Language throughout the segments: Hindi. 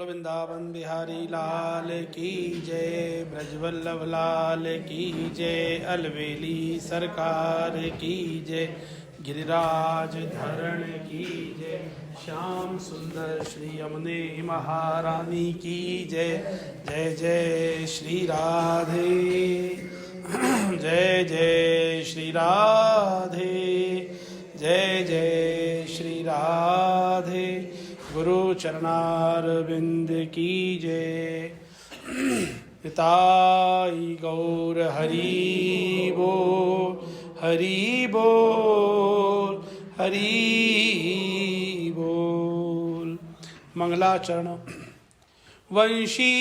वृंदावन बिहारी लाल की जय, ब्रजवल्लभ लाल की जय, अलवेली सरकार की जय, गिरिराज धरण की जय, श्याम सुंदर श्री यमुने महारानी की जय। जय जय श्री राधे, जय जय श्री राधे, जय जय श्री राधे। गुरु चरणारविंद की जय। निताई गौर हरि बोल, हरि बोल, हरि बोल। मंगलाचरण। वंशी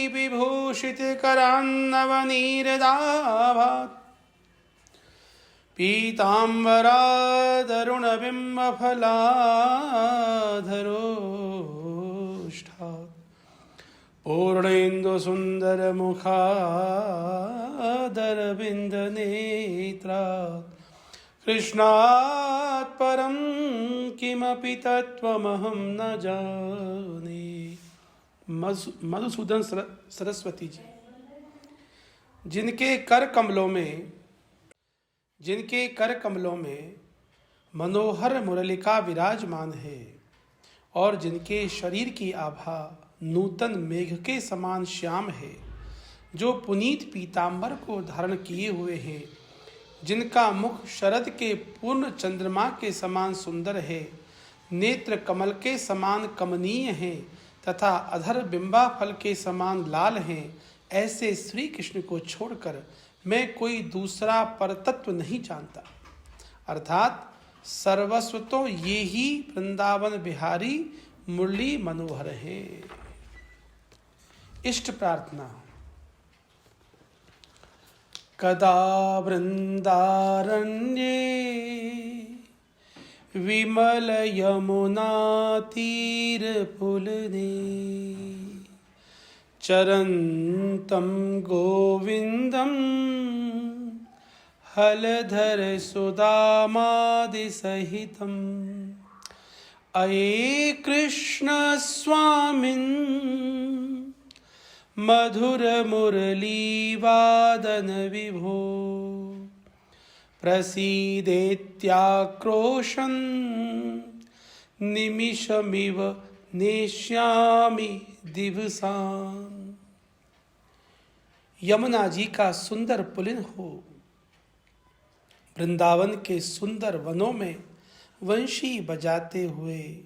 विभूषित करान्नवनीरदाभात्, पीताम्बरादरुणबिम्बफलाधरोष्ठात्, पूर्णेन्दुसुन्दरमुखादरविन्दनेत्रात्, कृष्णात् परं किमपि तत्त्वमहं न जाने। मधुसूदन सरस्वती जी। जिनके कर कमलों में मनोहर मुरलिका विराजमान है और जिनके शरीर की आभा नूतन मेघ के समान श्याम है, जो पुनीत पीतांबर को धारण किए हुए हैं, जिनका मुख शरद के पूर्ण चंद्रमा के समान सुंदर है, नेत्र कमल के समान कमनीय है तथा अधर बिंबा फल के समान लाल हैं, ऐसे श्री कृष्ण को छोड़कर मैं कोई दूसरा परतत्व नहीं जानता। अर्थात सर्वस्व तो ये ही वृंदावन बिहारी मुरली मनोहर है। इष्ट प्रार्थना। कदा वृंदारण्ये विमल यमुना तीर पुलने, चरन्तं गोविंदं हलधर सुदामादि सहितम्, अये कृष्ण स्वामिन् मधुर मुरली वादन विभो, प्रसीदेत्याक्रोशन् निमिषमिव नेष्यामि दिवसान्। यमुना जी का सुंदर पुलिन हो। वृंदावन के सुंदर वनों में वंशी बजाते हुए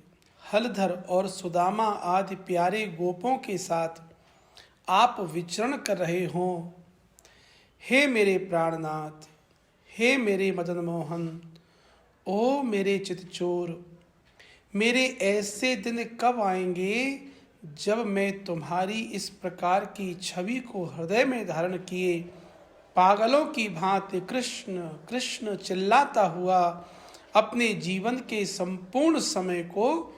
हलधर और सुदामा आदि प्यारे गोपों के साथ आप विचरण कर रहे हों। हे मेरे प्राणनाथ, हे मेरे मदन मोहन, ओ मेरे चितचोर, मेरे ऐसे दिन कब आएंगे जब मैं तुम्हारी इस प्रकार की छवि को हृदय में धारण किए पागलों की भांति कृष्ण कृष्ण चिल्लाता हुआ अपने जीवन के संपूर्ण समय को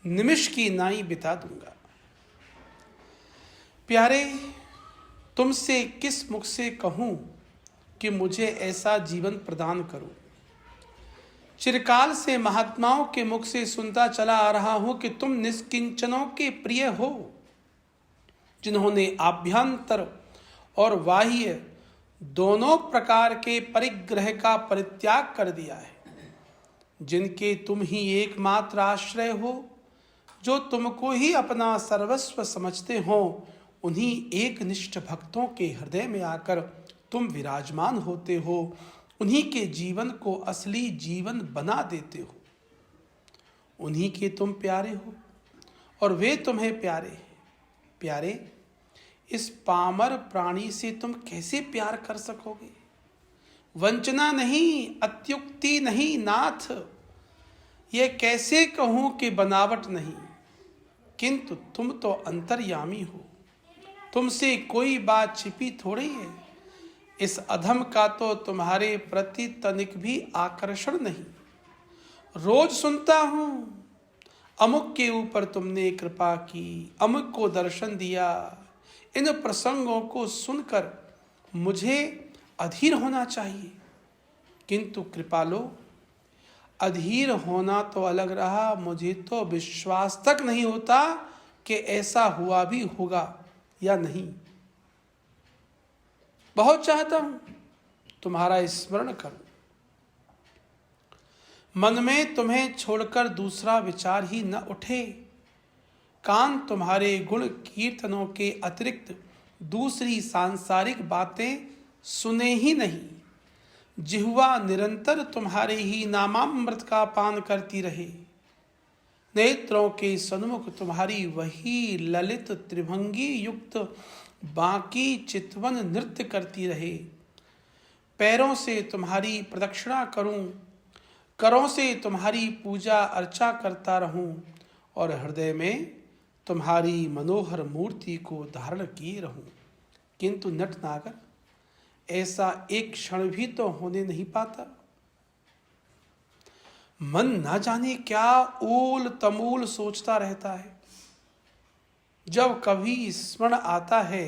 निमिष की नाई बिता दूंगा। प्यारे, तुमसे किस मुख से कहूं कि मुझे ऐसा जीवन प्रदान करो। चिरकाल से महात्माओं के मुख से सुनता चला आ रहा हूं कि तुम निष्किंचनों के प्रिय हो, जिन्होंने आभ्यंतर और बाह्य दोनों प्रकार के परिग्रह का परित्याग कर दिया है, जिनके तुम ही एकमात्र आश्रय हो, जो तुमको ही अपना सर्वस्व समझते हो। उन्हीं एक निष्ठ भक्तों के हृदय में आकर तुम विराजमान होते हो, उन्हीं के जीवन को असली जीवन बना देते हो। उन्हीं के तुम प्यारे हो और वे तुम्हें प्यारे हैं। प्यारे, इस पामर प्राणी से तुम कैसे प्यार कर सकोगे? वंचना नहीं, अत्युक्ति नहीं नाथ, ये कैसे कहूं कि बनावट नहीं, किंतु तुम तो अंतर्यामी हो, तुमसे कोई बात छिपी थोड़ी है। इस अधम का तो तुम्हारे प्रति तनिक भी आकर्षण नहीं। रोज सुनता हूं, अमुक के ऊपर तुमने कृपा की, अमुक को दर्शन दिया। इन प्रसंगों को सुनकर मुझे अधीर होना चाहिए, किंतु कृपालो, अधीर होना तो अलग रहा, मुझे तो विश्वास तक नहीं होता कि ऐसा हुआ भी होगा या नहीं। बहुत चाहता हूं तुम्हारा स्मरण करूं, मन में तुम्हें छोड़कर दूसरा विचार ही न उठे। कान तुम्हारे गुण कीर्तनों के अतिरिक्त दूसरी सांसारिक बातें सुने ही नहीं। जिह्वा निरंतर तुम्हारे ही नामामृत का पान करती रहे। नेत्रों के सन्मुख तुम्हारी वही ललित त्रिभंगी युक्त बाकी चितवन नृत्य करती रहे। पैरों से तुम्हारी प्रदक्षिणा करूं, करों से तुम्हारी पूजा अर्चा करता रहूं और हृदय में तुम्हारी मनोहर मूर्ति को धारण किए रहूं। किंतु नटनागर ऐसा एक क्षण भी तो होने नहीं पाता। मन ना जाने क्या ऊल तमूल सोचता रहता है। जब कभी स्मरण आता है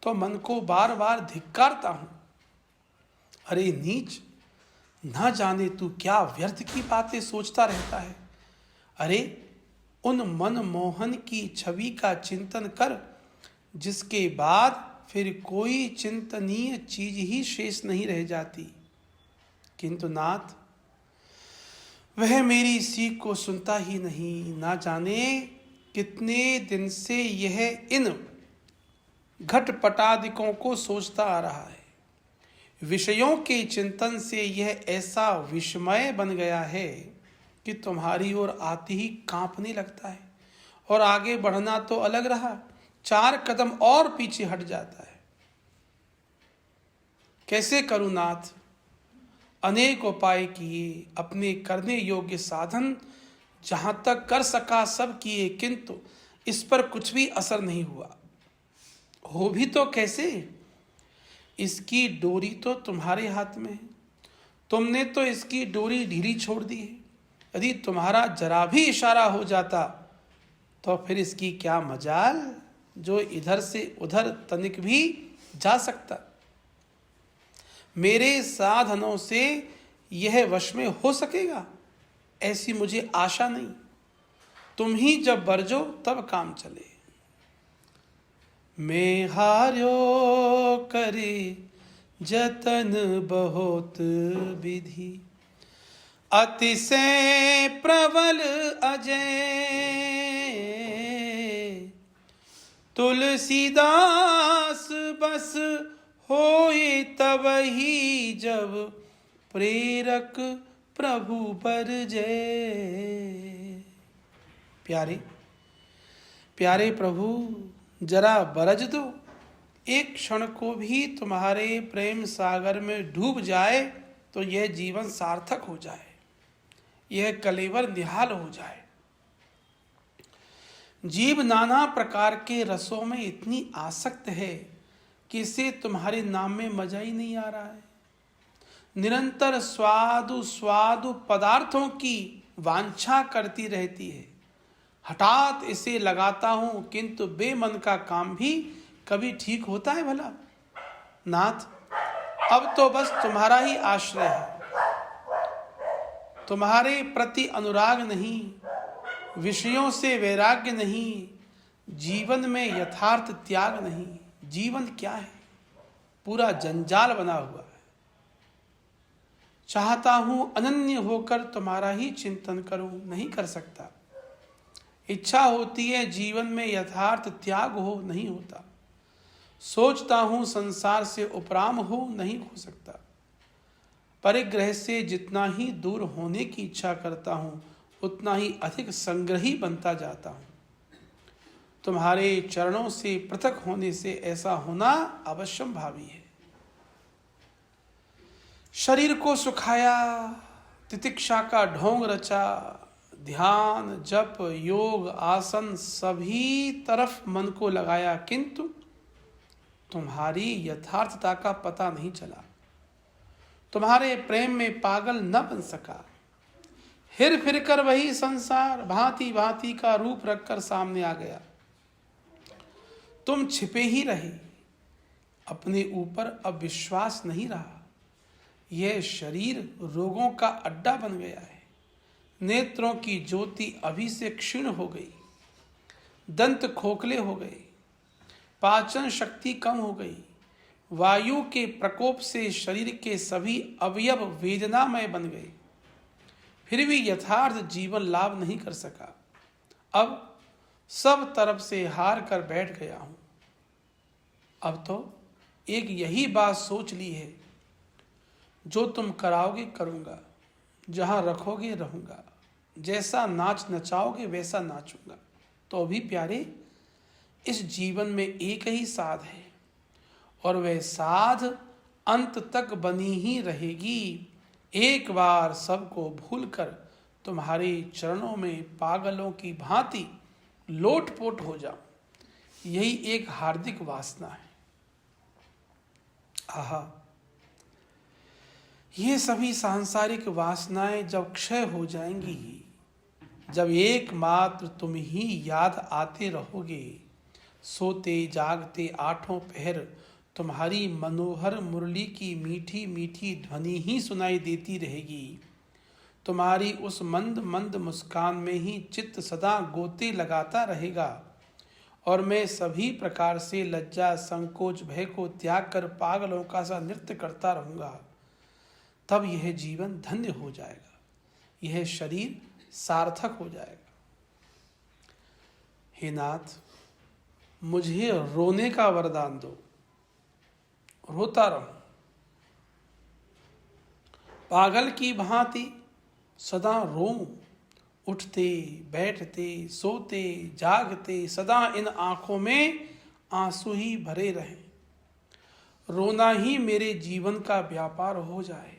तो मन को बार बार धिक्कारता हूं। अरे नीच, ना जाने तू क्या व्यर्थ की बातें सोचता रहता है। अरे उन मन मोहन की छवि का चिंतन कर, जिसके बाद फिर कोई चिंतनीय चीज ही शेष नहीं रह जाती। किंतु नाथ, वह मेरी सीख को सुनता ही नहीं। ना जाने कितने दिन से यह इन घटपटादिकों को सोचता आ रहा है। विषयों के चिंतन से यह ऐसा विस्मय बन गया है कि तुम्हारी ओर आते ही कांपने लगता है और आगे बढ़ना तो अलग रहा, 4 कदम और पीछे हट जाता है। कैसे करूं नाथ? अनेक उपाय किए, अपने करने योग्य साधन जहां तक कर सका सब किए, किंतु इस पर कुछ भी असर नहीं हुआ। हो भी तो कैसे? इसकी डोरी तो तुम्हारे हाथ में है। तुमने तो इसकी डोरी ढीली छोड़ दी है। यदि तुम्हारा जरा भी इशारा हो जाता तो फिर इसकी क्या मजाल जो इधर से उधर तनिक भी जा सकता। मेरे साधनों से यह वश में हो सकेगा ऐसी मुझे आशा नहीं। तुम ही जब बरजो तब काम चले। मैं हार्यो करे जतन बहुत विधि, अतिशय प्रबल अजय। तुलसीदास बस होए तब ही जब प्रेरक प्रभु पर जय। प्यारे प्यारे प्रभु, जरा बरज दो। एक क्षण को भी तुम्हारे प्रेम सागर में डूब जाए तो यह जीवन सार्थक हो जाए, यह कलेवर निहाल हो जाए। जीव नाना प्रकार के रसों में इतनी आसक्त है कि इसे तुम्हारे नाम में मजा ही नहीं आ रहा है। निरंतर स्वादु स्वादु पदार्थों की वांछा करती रहती है। हठात इसे लगाता हूं किंतु बेमन का काम भी कभी ठीक होता है भला? नाथ, अब तो बस तुम्हारा ही आश्रय है। तुम्हारे प्रति अनुराग नहीं, विषयों से वैराग्य नहीं, जीवन में यथार्थ त्याग नहीं। जीवन क्या है? पूरा जंजाल बना हुआ है। चाहता हूं अनन्य होकर तुम्हारा ही चिंतन करूं, नहीं कर सकता। इच्छा होती है जीवन में यथार्थ त्याग हो, नहीं होता। सोचता हूं संसार से उपराम हो, नहीं हो सकता। परिग्रह से जितना ही दूर होने की इच्छा करता हूं उतना ही अधिक संग्रही बनता जाता हूं। तुम्हारे चरणों से पृथक होने से ऐसा होना अवश्यम भावी है। शरीर को सुखाया, तितिक्षा का ढोंग रचा, ध्यान जप योग आसन सभी तरफ मन को लगाया, किंतु तुम्हारी यथार्थता का पता नहीं चला। तुम्हारे प्रेम में पागल न बन सका। हिर फिर कर वही संसार भांति भांति का रूप रखकर सामने आ गया। तुम छिपे ही रहे। अपने ऊपर अब विश्वास नहीं रहा। यह शरीर रोगों का अड्डा बन गया है। नेत्रों की ज्योति अभी से क्षीण हो गई। दंत खोखले हो गए, पाचन शक्ति कम हो गई, वायु के प्रकोप से शरीर के सभी अवयव वेदनामय बन गए, फिर भी यथार्थ जीवन लाभ नहीं कर सका। अब सब तरफ से हार कर बैठ गया हूं। अब तो एक यही बात सोच ली है, जो तुम कराओगे करूंगा, जहां रखोगे रहूंगा, जैसा नाच नचाओगे वैसा नाचूंगा। तो भी प्यारे, इस जीवन में एक ही साध है और वह साध अंत तक बनी ही रहेगी। एक बार सबको भूलकर तुम्हारे चरणों में पागलों की भांति लोटपोट हो जाऊं, यही एक हार्दिक वासना है। आहा, ये सभी सांसारिक वासनाएं जब क्षय हो जाएंगी, जब एकमात्र तुम ही याद आते रहोगे, सोते जागते आठों पहर तुम्हारी मनोहर मुरली की मीठी मीठी ध्वनि ही सुनाई देती रहेगी। तुम्हारी उस मंद मंद मुस्कान में ही चित्त सदा गोते लगाता रहेगा और मैं सभी प्रकार से लज्जा संकोच भय को त्याग कर पागलों का सा नृत्य करता रहूंगा। तब यह जीवन धन्य हो जाएगा, यह शरीर सार्थक हो जाएगा। हे नाथ, मुझे रोने का वरदान दो, रोता रहूं, पागल की भांति सदा रोऊं, उठते बैठते सोते जागते सदा इन आंखों में आंसू ही भरे रहें। रोना ही मेरे जीवन का व्यापार हो जाए।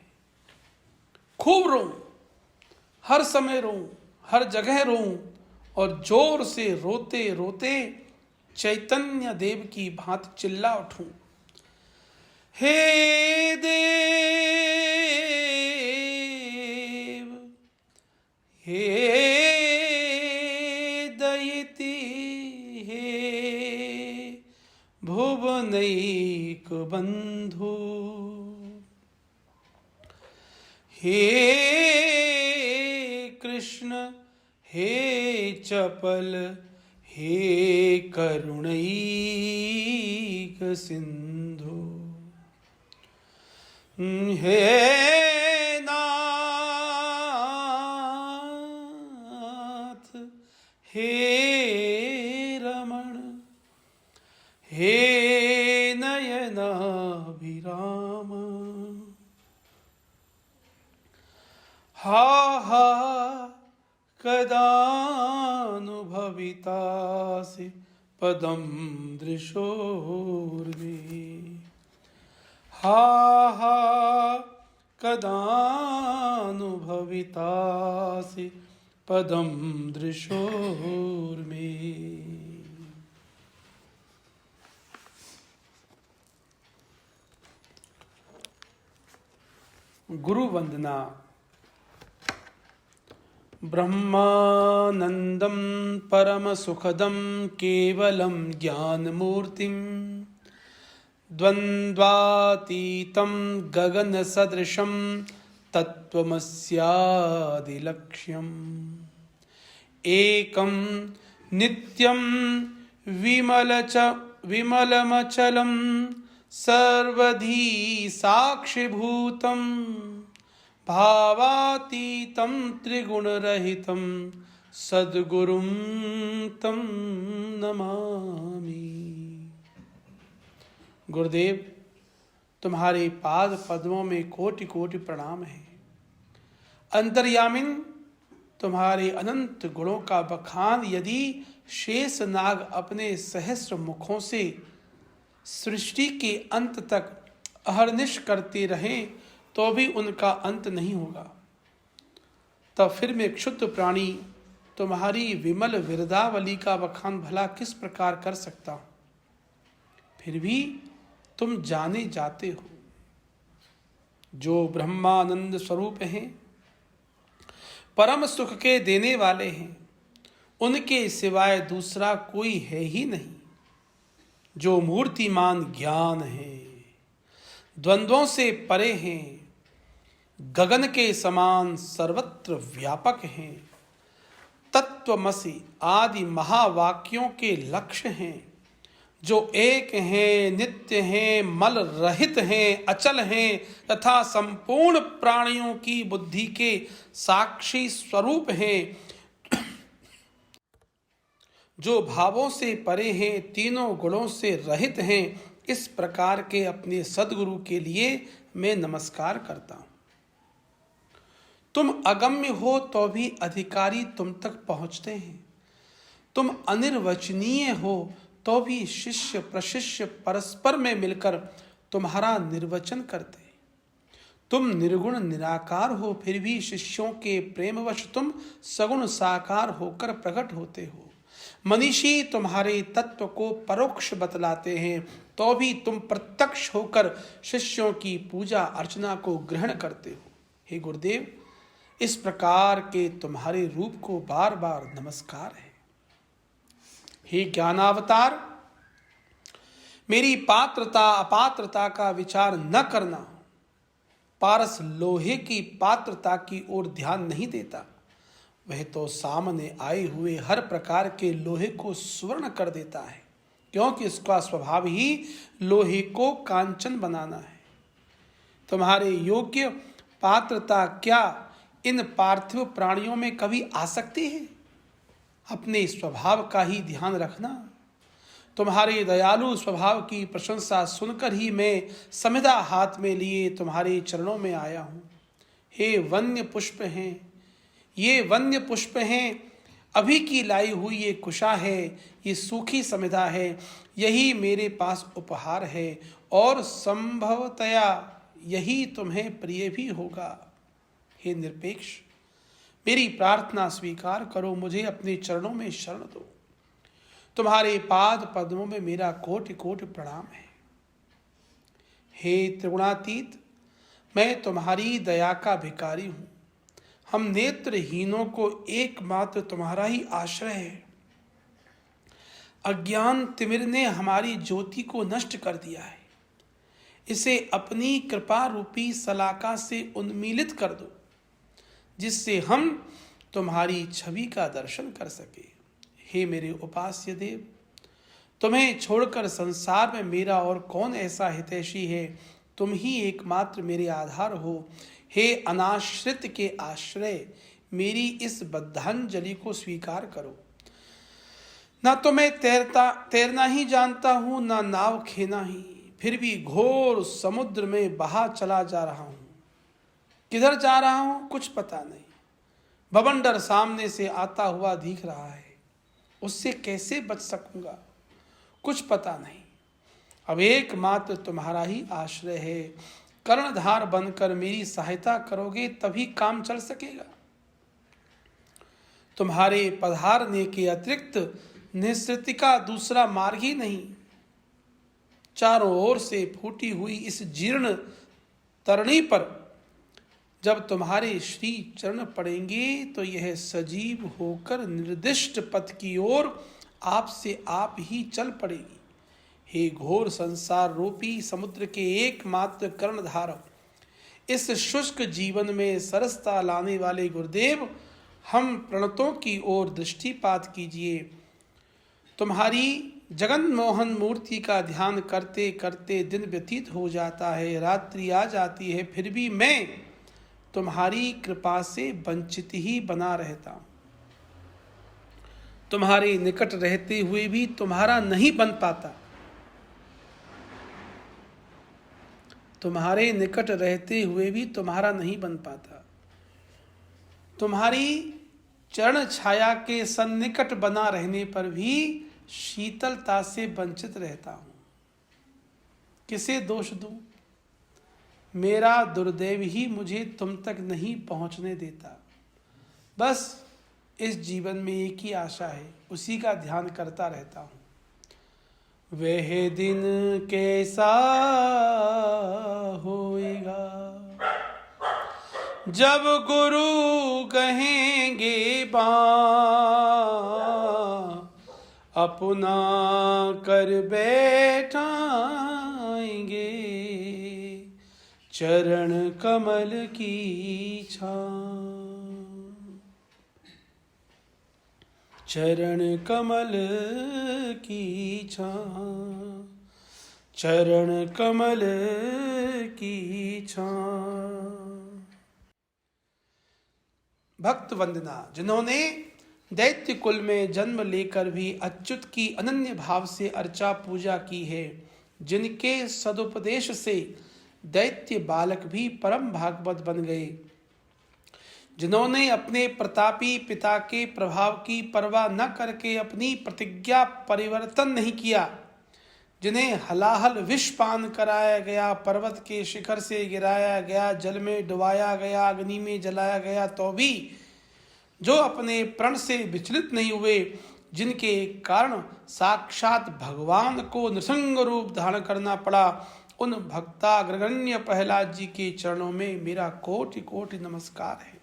खूब रोऊं, हर समय रोऊं, हर जगह रोऊं और जोर से रोते रोते चैतन्य देव की भांति चिल्ला उठूं, हे देव, हे दयिति, हे भुवनैक बंधु, हे कृष्ण, हे चपल, हे करुणैक सिंधु, हे नाथ, हे रमण, हे नयनाभिराम, हा हा कदानुभवितासि पदं दृशोर्मे, हा हा कदानुभवितासि पदं दृशोर्मे। गुरु वंदना। ब्रह्मानंदं परम सुखदं केवलं ज्ञानमूर्तिं द्वन्द्वातीतं गगन सदृशं तत्त्वमस्यादिलक्ष्यम् एकं नित्यं विमलमचलं सर्वधी साक्षिभूतं भावातीतं त्रिगुणरहितं सद्गुरुं तं नमामि। गुरुदेव, तुम्हारे पाद पद्मों में कोटि कोटि प्रणाम है। अंतर्यामिन, तुम्हारे अनंत गुणों का बखान यदि शेष नाग अपने सहस्र मुखों से सृष्टि के अंत तक अहर्निश करते रहें तो भी उनका अंत नहीं होगा। तब फिर मैं क्षुद्र प्राणी तुम्हारी विमल विरदावली का बखान भला किस प्रकार कर सकता हूं। फिर भी तुम जाने जाते हो। जो ब्रह्मानंद स्वरूप हैं, परम सुख के देने वाले हैं, उनके सिवाय दूसरा कोई है ही नहीं। जो मूर्तिमान ज्ञान है, द्वंद्वों से परे हैं, गगन के समान सर्वत्र व्यापक हैं, तत्वमसि आदि महावाक्यों के लक्ष्य हैं, जो एक हैं, नित्य हैं, मल रहित हैं, अचल हैं तथा संपूर्ण प्राणियों की बुद्धि के साक्षी स्वरूप हैं, जो भावों से परे हैं, तीनों गुणों से रहित हैं, इस प्रकार के अपने सद्गुरु के लिए मैं नमस्कार करता हूं। तुम अगम्य हो तो भी अधिकारी तुम तक पहुंचते हैं। तुम अनिर्वचनीय हो तो भी शिष्य प्रशिष्य परस्पर में मिलकर तुम्हारा निर्वचन करते हैं। तुम निर्गुण निराकार हो, फिर भी शिष्यों के प्रेमवश तुम सगुण साकार होकर प्रकट होते हो। मनीषी तुम्हारे तत्व को परोक्ष बतलाते हैं, तो भी तुम प्रत्यक्ष होकर शिष्यों की पूजा अर्चना को ग्रहण करते हो। हे गुरुदेव, इस प्रकार के तुम्हारे रूप को बार बार नमस्कार है। हे ज्ञानावतार, मेरी पात्रता अपात्रता का विचार न करना। पारस लोहे की पात्रता की ओर ध्यान नहीं देता, वह तो सामने आए हुए हर प्रकार के लोहे को स्वर्ण कर देता है, क्योंकि इसका स्वभाव ही लोहे को कांचन बनाना है। तुम्हारे योग्य पात्रता क्या इन पार्थिव प्राणियों में कभी आ सकती है? अपने स्वभाव का ही ध्यान रखना। तुम्हारे दयालु स्वभाव की प्रशंसा सुनकर ही मैं समिधा हाथ में लिए तुम्हारे चरणों में आया हूँ। हे वन्य पुष्प हैं, ये वन्य पुष्प हैं, अभी की लाई हुई ये कुशा है, ये सूखी समिधा है, यही मेरे पास उपहार है और संभवतया यही तुम्हें प्रिय भी होगा। हे निरपेक्ष, मेरी प्रार्थना स्वीकार करो, मुझे अपने चरणों में शरण दो। तुम्हारे पाद पद्मों में मेरा कोटि कोटि प्रणाम है। हे त्रिगुणातीत, मैं तुम्हारी दया का भिखारी हूँ। हम नेत्रहीनों को एकमात्र तुम्हारा ही आश्रय है। अज्ञान तिमिर ने हमारी ज्योति को नष्ट कर दिया है, इसे अपनी कृपा रूपी सलाका से उन्मीलित कर दो, जिससे हम तुम्हारी छवि का दर्शन कर सके। हे मेरे उपास्य देव, तुम्हें छोड़कर संसार में मेरा और कौन ऐसा हितैषी है? तुम ही एकमात्र मेरे आधार हो। हे अनाश्रित के आश्रय, मेरी इस बद्धांजलि को स्वीकार करो। ना तो मैं तैरना ही जानता हूँ, ना नाव खेना ही, फिर भी घोर समुद्र में बहा चला जा रहा हूँ। किधर जा रहा हूँ कुछ पता नहीं। बवंडर सामने से आता हुआ दिख रहा है, उससे कैसे बच सकूंगा कुछ पता नहीं। अब एकमात्र तुम्हारा ही आश्रय है। कर्णधार बनकर मेरी सहायता करोगे तभी काम चल सकेगा। तुम्हारे पधारने के अतिरिक्त निश्चिति का दूसरा मार्ग ही नहीं। चारों ओर से फूटी हुई इस जीर्ण तरणी पर जब तुम्हारे श्री चरण पड़ेंगे तो यह सजीव होकर निर्दिष्ट पथ की ओर आपसे आप ही चल पड़ेगी। हे घोर संसार रूपी समुद्र के एकमात्र कर्णधार, इस शुष्क जीवन में सरसता लाने वाले गुरुदेव, हम प्रणतों की ओर दृष्टिपात कीजिए। तुम्हारी जगन मोहन मूर्ति का ध्यान करते करते दिन व्यतीत हो जाता है, रात्रि आ जाती है, फिर भी मैं तुम्हारी कृपा से वंचित ही बना रहता हूँ। तुम्हारे निकट रहते हुए भी तुम्हारा नहीं बन पाता। तुम्हारे निकट रहते हुए भी तुम्हारा नहीं बन पाता। तुम्हारी चरण छाया के सन्निकट बना रहने पर भी शीतलता से वंचित रहता हूं। किसे दोष दूं? मेरा दुर्दैव ही मुझे तुम तक नहीं पहुंचने देता। बस इस जीवन में एक ही आशा है, उसी का ध्यान करता रहता हूं। वह दिन कैसा होएगा जब गुरु कहेंगे बाँ अपना कर बैठाएंगे चरण कमल की छां। चरण कमल की छां, चरण कमल की छां। भक्त वंदना, जिन्होंने दैत्य कुल में जन्म लेकर भी अच्युत की अनन्य भाव से अर्चा पूजा की है, जिनके सदुपदेश से दैत्य बालक भी परम भागवत बन गए, जिन्होंने अपने प्रतापी पिता के प्रभाव की परवाह न करके अपनी प्रतिज्ञा परिवर्तन नहीं किया, जिन्हें हलाहल विष पान कराया गया, पर्वत के शिखर से गिराया गया, जल में डुबाया गया, अग्नि में जलाया गया, तो भी जो अपने प्रण से विचलित नहीं हुए, जिनके कारण साक्षात भगवान को नृसिंह रूप धारण करना पड़ा, उन भक्ताग्रगण्य प्रहलाद जी के चरणों में मेरा कोटि कोटि नमस्कार है।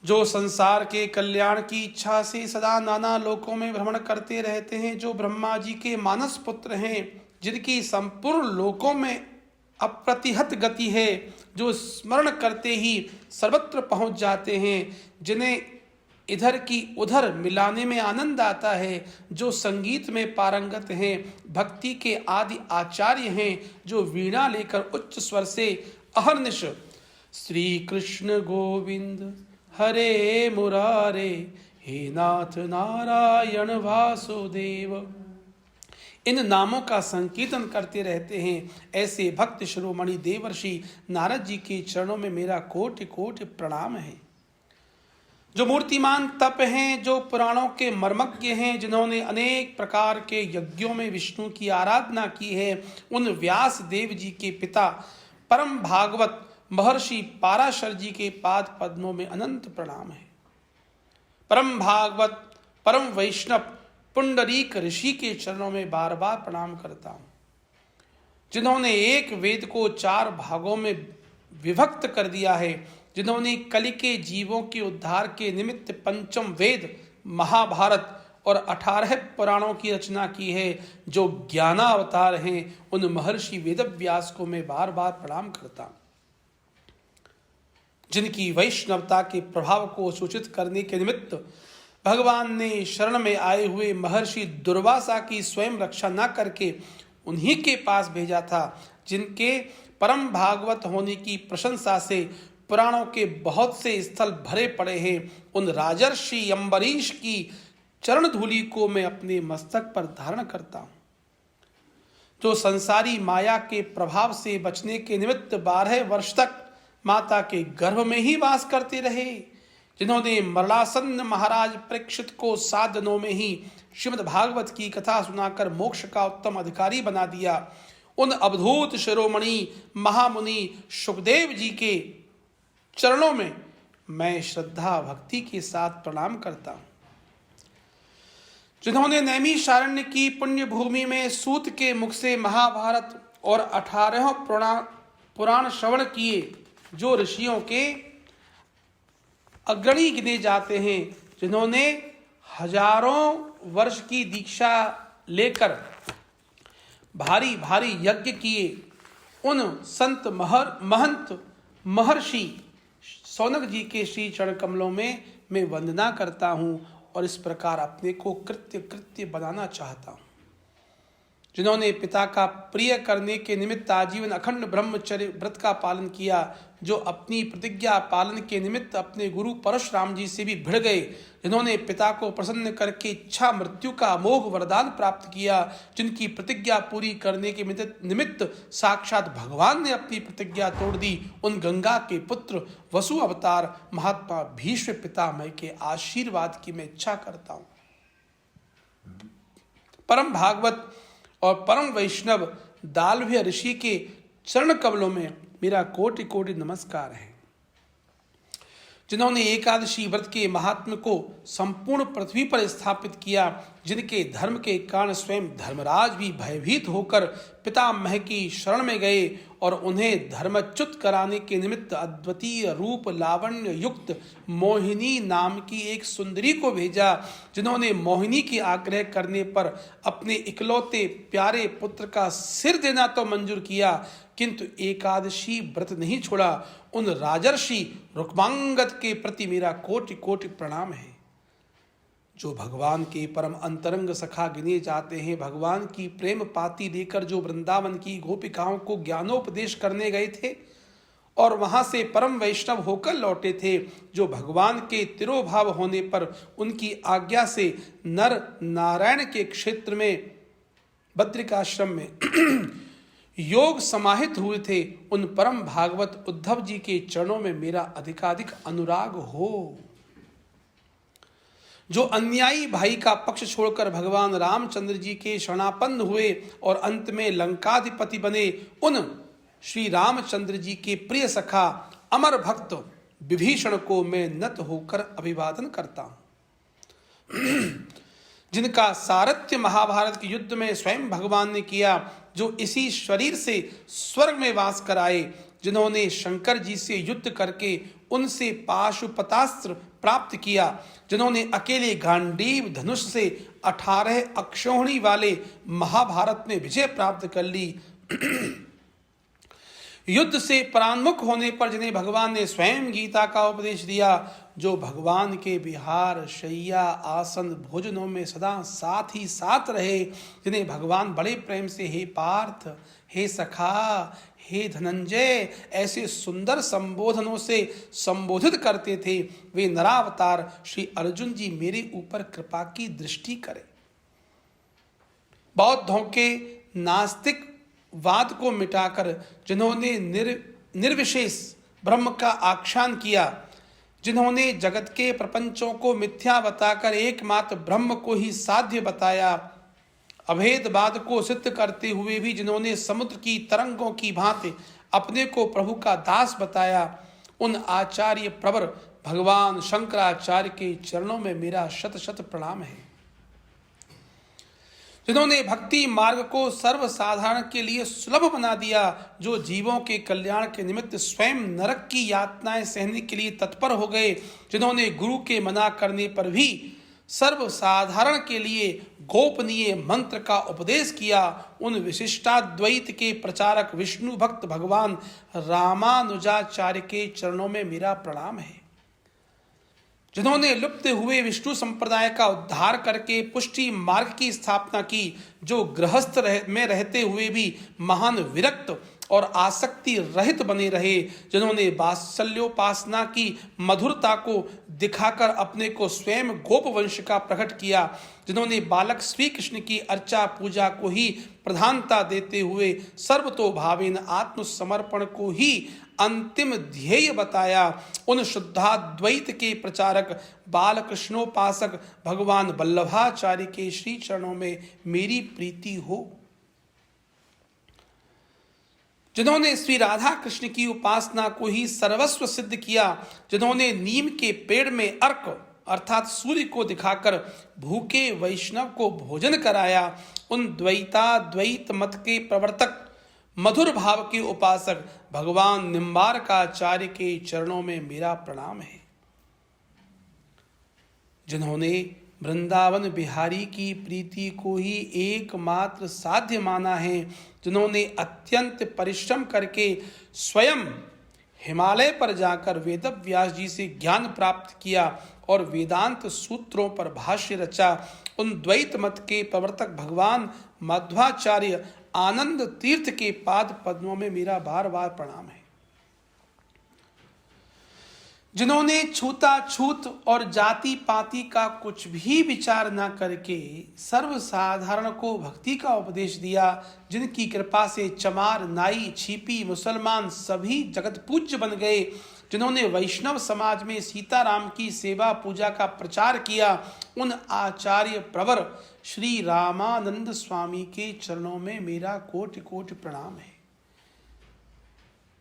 जो संसार के कल्याण की इच्छा से सदा नाना लोकों में भ्रमण करते रहते हैं, जो ब्रह्मा जी के मानस पुत्र हैं, जिनकी संपूर्ण लोकों में अप्रतिहत गति है, जो स्मरण करते ही सर्वत्र पहुंच जाते हैं, जिन्हें इधर की उधर मिलाने में आनंद आता है, जो संगीत में पारंगत हैं, भक्ति के आदि आचार्य हैं, जो वीणा लेकर उच्च स्वर से अहर्निश श्री कृष्ण गोविंद हरे मुरारे, हे नाथ नारायण वासुदेव, इन नामों का संकीर्तन करते रहते हैं, ऐसे भक्त शिरोमणि देवर्षि नारद जी के चरणों में मेरा कोटि कोटि प्रणाम है। जो मूर्तिमान तप हैं, जो पुराणों के मर्मज्ञ हैं, जिन्होंने अनेक प्रकार के यज्ञों में विष्णु की आराधना की है, उन व्यास देव जी के पिता परम भागवत महर्षि पाराशर जी के पाद पद्मों में अनंत प्रणाम है। परम भागवत परम वैष्णव पुंडरीक ऋषि के चरणों में बार बार प्रणाम करता हूं, जिन्होंने एक वेद को 4 भागों में विभक्त कर दिया है, जिन्होंने कलि के जीवों के उद्धार के निमित्त 5 वेद महाभारत और 18 पुराणों की रचना की है, जो ज्ञानावतार हैं, उन महर्षि वेदव्यास को मैं बार बार प्रणाम करता हूं, जिनकी वैष्णवता के प्रभाव को सूचित करने के निमित्त भगवान ने शरण में आए हुए महर्षि दुर्वासा की स्वयं रक्षा न करके उन्हीं के पास भेजा था, जिनके परम भागवत होने की प्रशंसा से पुराणों के बहुत से स्थल भरे पड़े हैं। उन राजर्षि अम्बरीश की चरण धूलि को मैं अपने मस्तक पर धारण करता हूं, जो संसारी माया के प्रभाव से बचने के निमित्त 12 वर्ष तक माता के गर्भ में ही वास करते रहे, जिन्होंने मरणासन्न महाराज परीक्षित को 7 दिनों में ही श्रीमद् भागवत की कथा सुनाकर मोक्ष का उत्तम अधिकारी बना दिया, उन अवधूत शिरोमणि महामुनि सुखदेव जी के चरणों में मैं श्रद्धा भक्ति के साथ प्रणाम करता हूं, जिन्होंने नैमिषारण्य की पुण्य भूमि में सूत के मुख से महाभारत और 18 पुराण श्रवण किए, जो ऋषियों के अग्रणी गिने जाते हैं, जिन्होंने हजारों वर्ष की दीक्षा लेकर भारी भारी यज्ञ किए, उन संत महंत महर्षि सौनक जी के श्री चरण कमलों में मैं वंदना करता हूं और इस प्रकार अपने को कृत्य बनाना चाहता हूं, जिन्होंने पिता का प्रिय करने के निमित्त आजीवन अखंड ब्रह्मचर्य व्रत का पालन किया, जो अपनी प्रतिज्ञा पालन के निमित्त अपने गुरु परशुराम जी से भी भिड़ गए, जिन्होंने पिता को प्रसन्न करके इच्छा मृत्यु का अमोघ वरदान प्राप्त किया, जिनकी प्रतिज्ञा पूरी करने के निमित्त साक्षात भगवान ने अपनी प्रतिज्ञा तोड़ दी, उन गंगा के पुत्र वसु अवतार महात्मा भीष्म पितामह के आशीर्वाद की मैं इच्छा करता हूँ। परम भागवत और परम वैष्णव दालभ्य ऋषि के चरण कमलों में मेरा कोटि कोटि नमस्कार है, जिन्होंने एकादशी व्रत के महात्म्य को संपूर्ण पृथ्वी पर स्थापित किया, जिनके धर्म के कारण स्वयं धर्मराज भी भयभीत होकर पितामह की शरण में गए और उन्हें धर्मच्युत कराने के निमित्त अद्वितीय रूप लावण्य युक्त मोहिनी नाम की एक सुंदरी को भेजा, जिन्होंने मोहिनी के आग्रह करने पर अपने इकलौते प्यारे पुत्र का सिर देना तो मंजूर किया, किंतु एकादशी व्रत नहीं छोड़ा। उन राजर्षि रुक्मांगद के प्रति मेरा कोटि कोटि प्रणाम है। जो भगवान के परम अंतरंग सखा गिने जाते हैं, भगवान की प्रेम पाती लेकर जो वृंदावन की गोपिकाओं को ज्ञानोपदेश करने गए थे और वहां से परम वैष्णव होकर लौटे थे, जो भगवान के तिरोभाव होने पर उनकी आज्ञा से नर नारायण के क्षेत्र में बद्रिकाश्रम में योग समाहित हुए थे, उन परम भागवत उद्धव जी के चरणों में मेरा अधिकाधिक अनुराग हो। जो अन्यायी भाई का पक्ष छोड़कर भगवान रामचंद्र जी के शरणापन्न हुए और अंत में लंकाधिपति बने, उन श्री रामचंद्र जी के प्रिय सखा अमर भक्त विभीषण को मैं नत होकर अभिवादन करता हूं, जिनका सारथ्य महाभारत के युद्ध में स्वयं भगवान ने किया, जो इसी शरीर से स्वर्ग में वास कर आए, जिन्होंने शंकर जी से युद्ध करके उनसे पाशुपतास्त्र प्राप्त किया, जिन्होंने अकेले गांडीव धनुष से 18 अक्षौहिणी वाले महाभारत में विजय प्राप्त कर ली, युद्ध से परान्मुख होने पर जिन्हें भगवान ने स्वयं गीता का उपदेश दिया, जो भगवान के विहार शैया आसन भोजनों में सदा साथ ही साथ रहे, जिन्हें भगवान बड़े प्रेम से हे पार्थ, हे सखा, हे धनंजय ऐसे सुंदर संबोधनों से संबोधित करते थे, वे नरावतार श्री अर्जुन जी मेरे ऊपर कृपा की दृष्टि करें। बौद्धों के नास्तिक वाद को मिटाकर जिन्होंने निर्विशेष ब्रह्म का आख्यान किया, जिन्होंने जगत के प्रपंचों को मिथ्या बताकर एकमात्र ब्रह्म को ही साध्य बताया, अभेदवाद को सिद्ध करते हुए भी जिन्होंने समुद्र की तरंगों की भांति अपने को प्रभु का दास बताया, उन आचार्य प्रवर भगवान शंकराचार्य के चरणों में मेरा शत शत प्रणाम है, जिन्होंने भक्ति मार्ग को सर्वसाधारण के लिए सुलभ बना दिया, जो जीवों के कल्याण के निमित्त स्वयं नरक की यातनाएं सहने के लिए तत्पर हो गए, जिन्होंने गुरु के मना करने पर भी सर्वसाधारण के लिए गोपनीय मंत्र का उपदेश किया, उन विशिष्टाद्वैत के प्रचारक विष्णु भक्त भगवान रामानुजाचार्य के चरणों में मेरा प्रणाम है, जिन्होंने लुप्त हुए विष्णु संप्रदाय का उद्धार करके पुष्टि मार्ग की स्थापना की, जो गृहस्थ में रहते हुए भी महान विरक्त और आसक्ति रहित बने रहे, जिन्होंने वात्सल्योपासना की मधुरता को दिखाकर अपने को स्वयं गोप वंश का प्रकट किया, जिन्होंने बालक श्री कृष्ण की अर्चा पूजा को ही प्रधानता देते हुए सर्वतोभावेन आत्मसमर्पण को ही अंतिम ध्येय बताया, उन शुद्धाद्वैत के प्रचारक बालकृष्णोपासक भगवान वल्लभाचार्य के श्री चरणों में मेरी प्रीति हो, जिन्होंने श्री राधा कृष्ण की उपासना को ही सर्वस्व सिद्ध किया, जिन्होंने नीम के पेड़ में अर्क अर्थात सूर्य को दिखाकर भूखे वैष्णव को भोजन कराया, उन द्वैताद्वैत मत के प्रवर्तक मधुर भाव के उपासक भगवान निम्बारकाचार्य के चरणों में मेरा प्रणाम है, जिन्होंने वृंदावन बिहारी की प्रीति को ही एकमात्र साध्य माना है, जिन्होंने अत्यंत परिश्रम करके स्वयं हिमालय पर जाकर वेदव्यास जी से ज्ञान प्राप्त किया और वेदांत सूत्रों पर भाष्य रचा, उन द्वैत मत के प्रवर्तक भगवान मध्वाचार्य आनंद तीर्थ के पाद पद्मों में मेरा बार बार प्रणाम है, जिन्होंने छूताछूत और जाति पाति का कुछ भी विचार न करके सर्वसाधारण को भक्ति का उपदेश दिया, जिनकी कृपा से चमार नाई छिपी मुसलमान सभी जगत पूज्य बन गए, जिन्होंने वैष्णव समाज में सीताराम की सेवा पूजा का प्रचार किया, उन आचार्य प्रवर श्री रामानंद स्वामी के चरणों में मेरा कोटि कोटि प्रणाम है।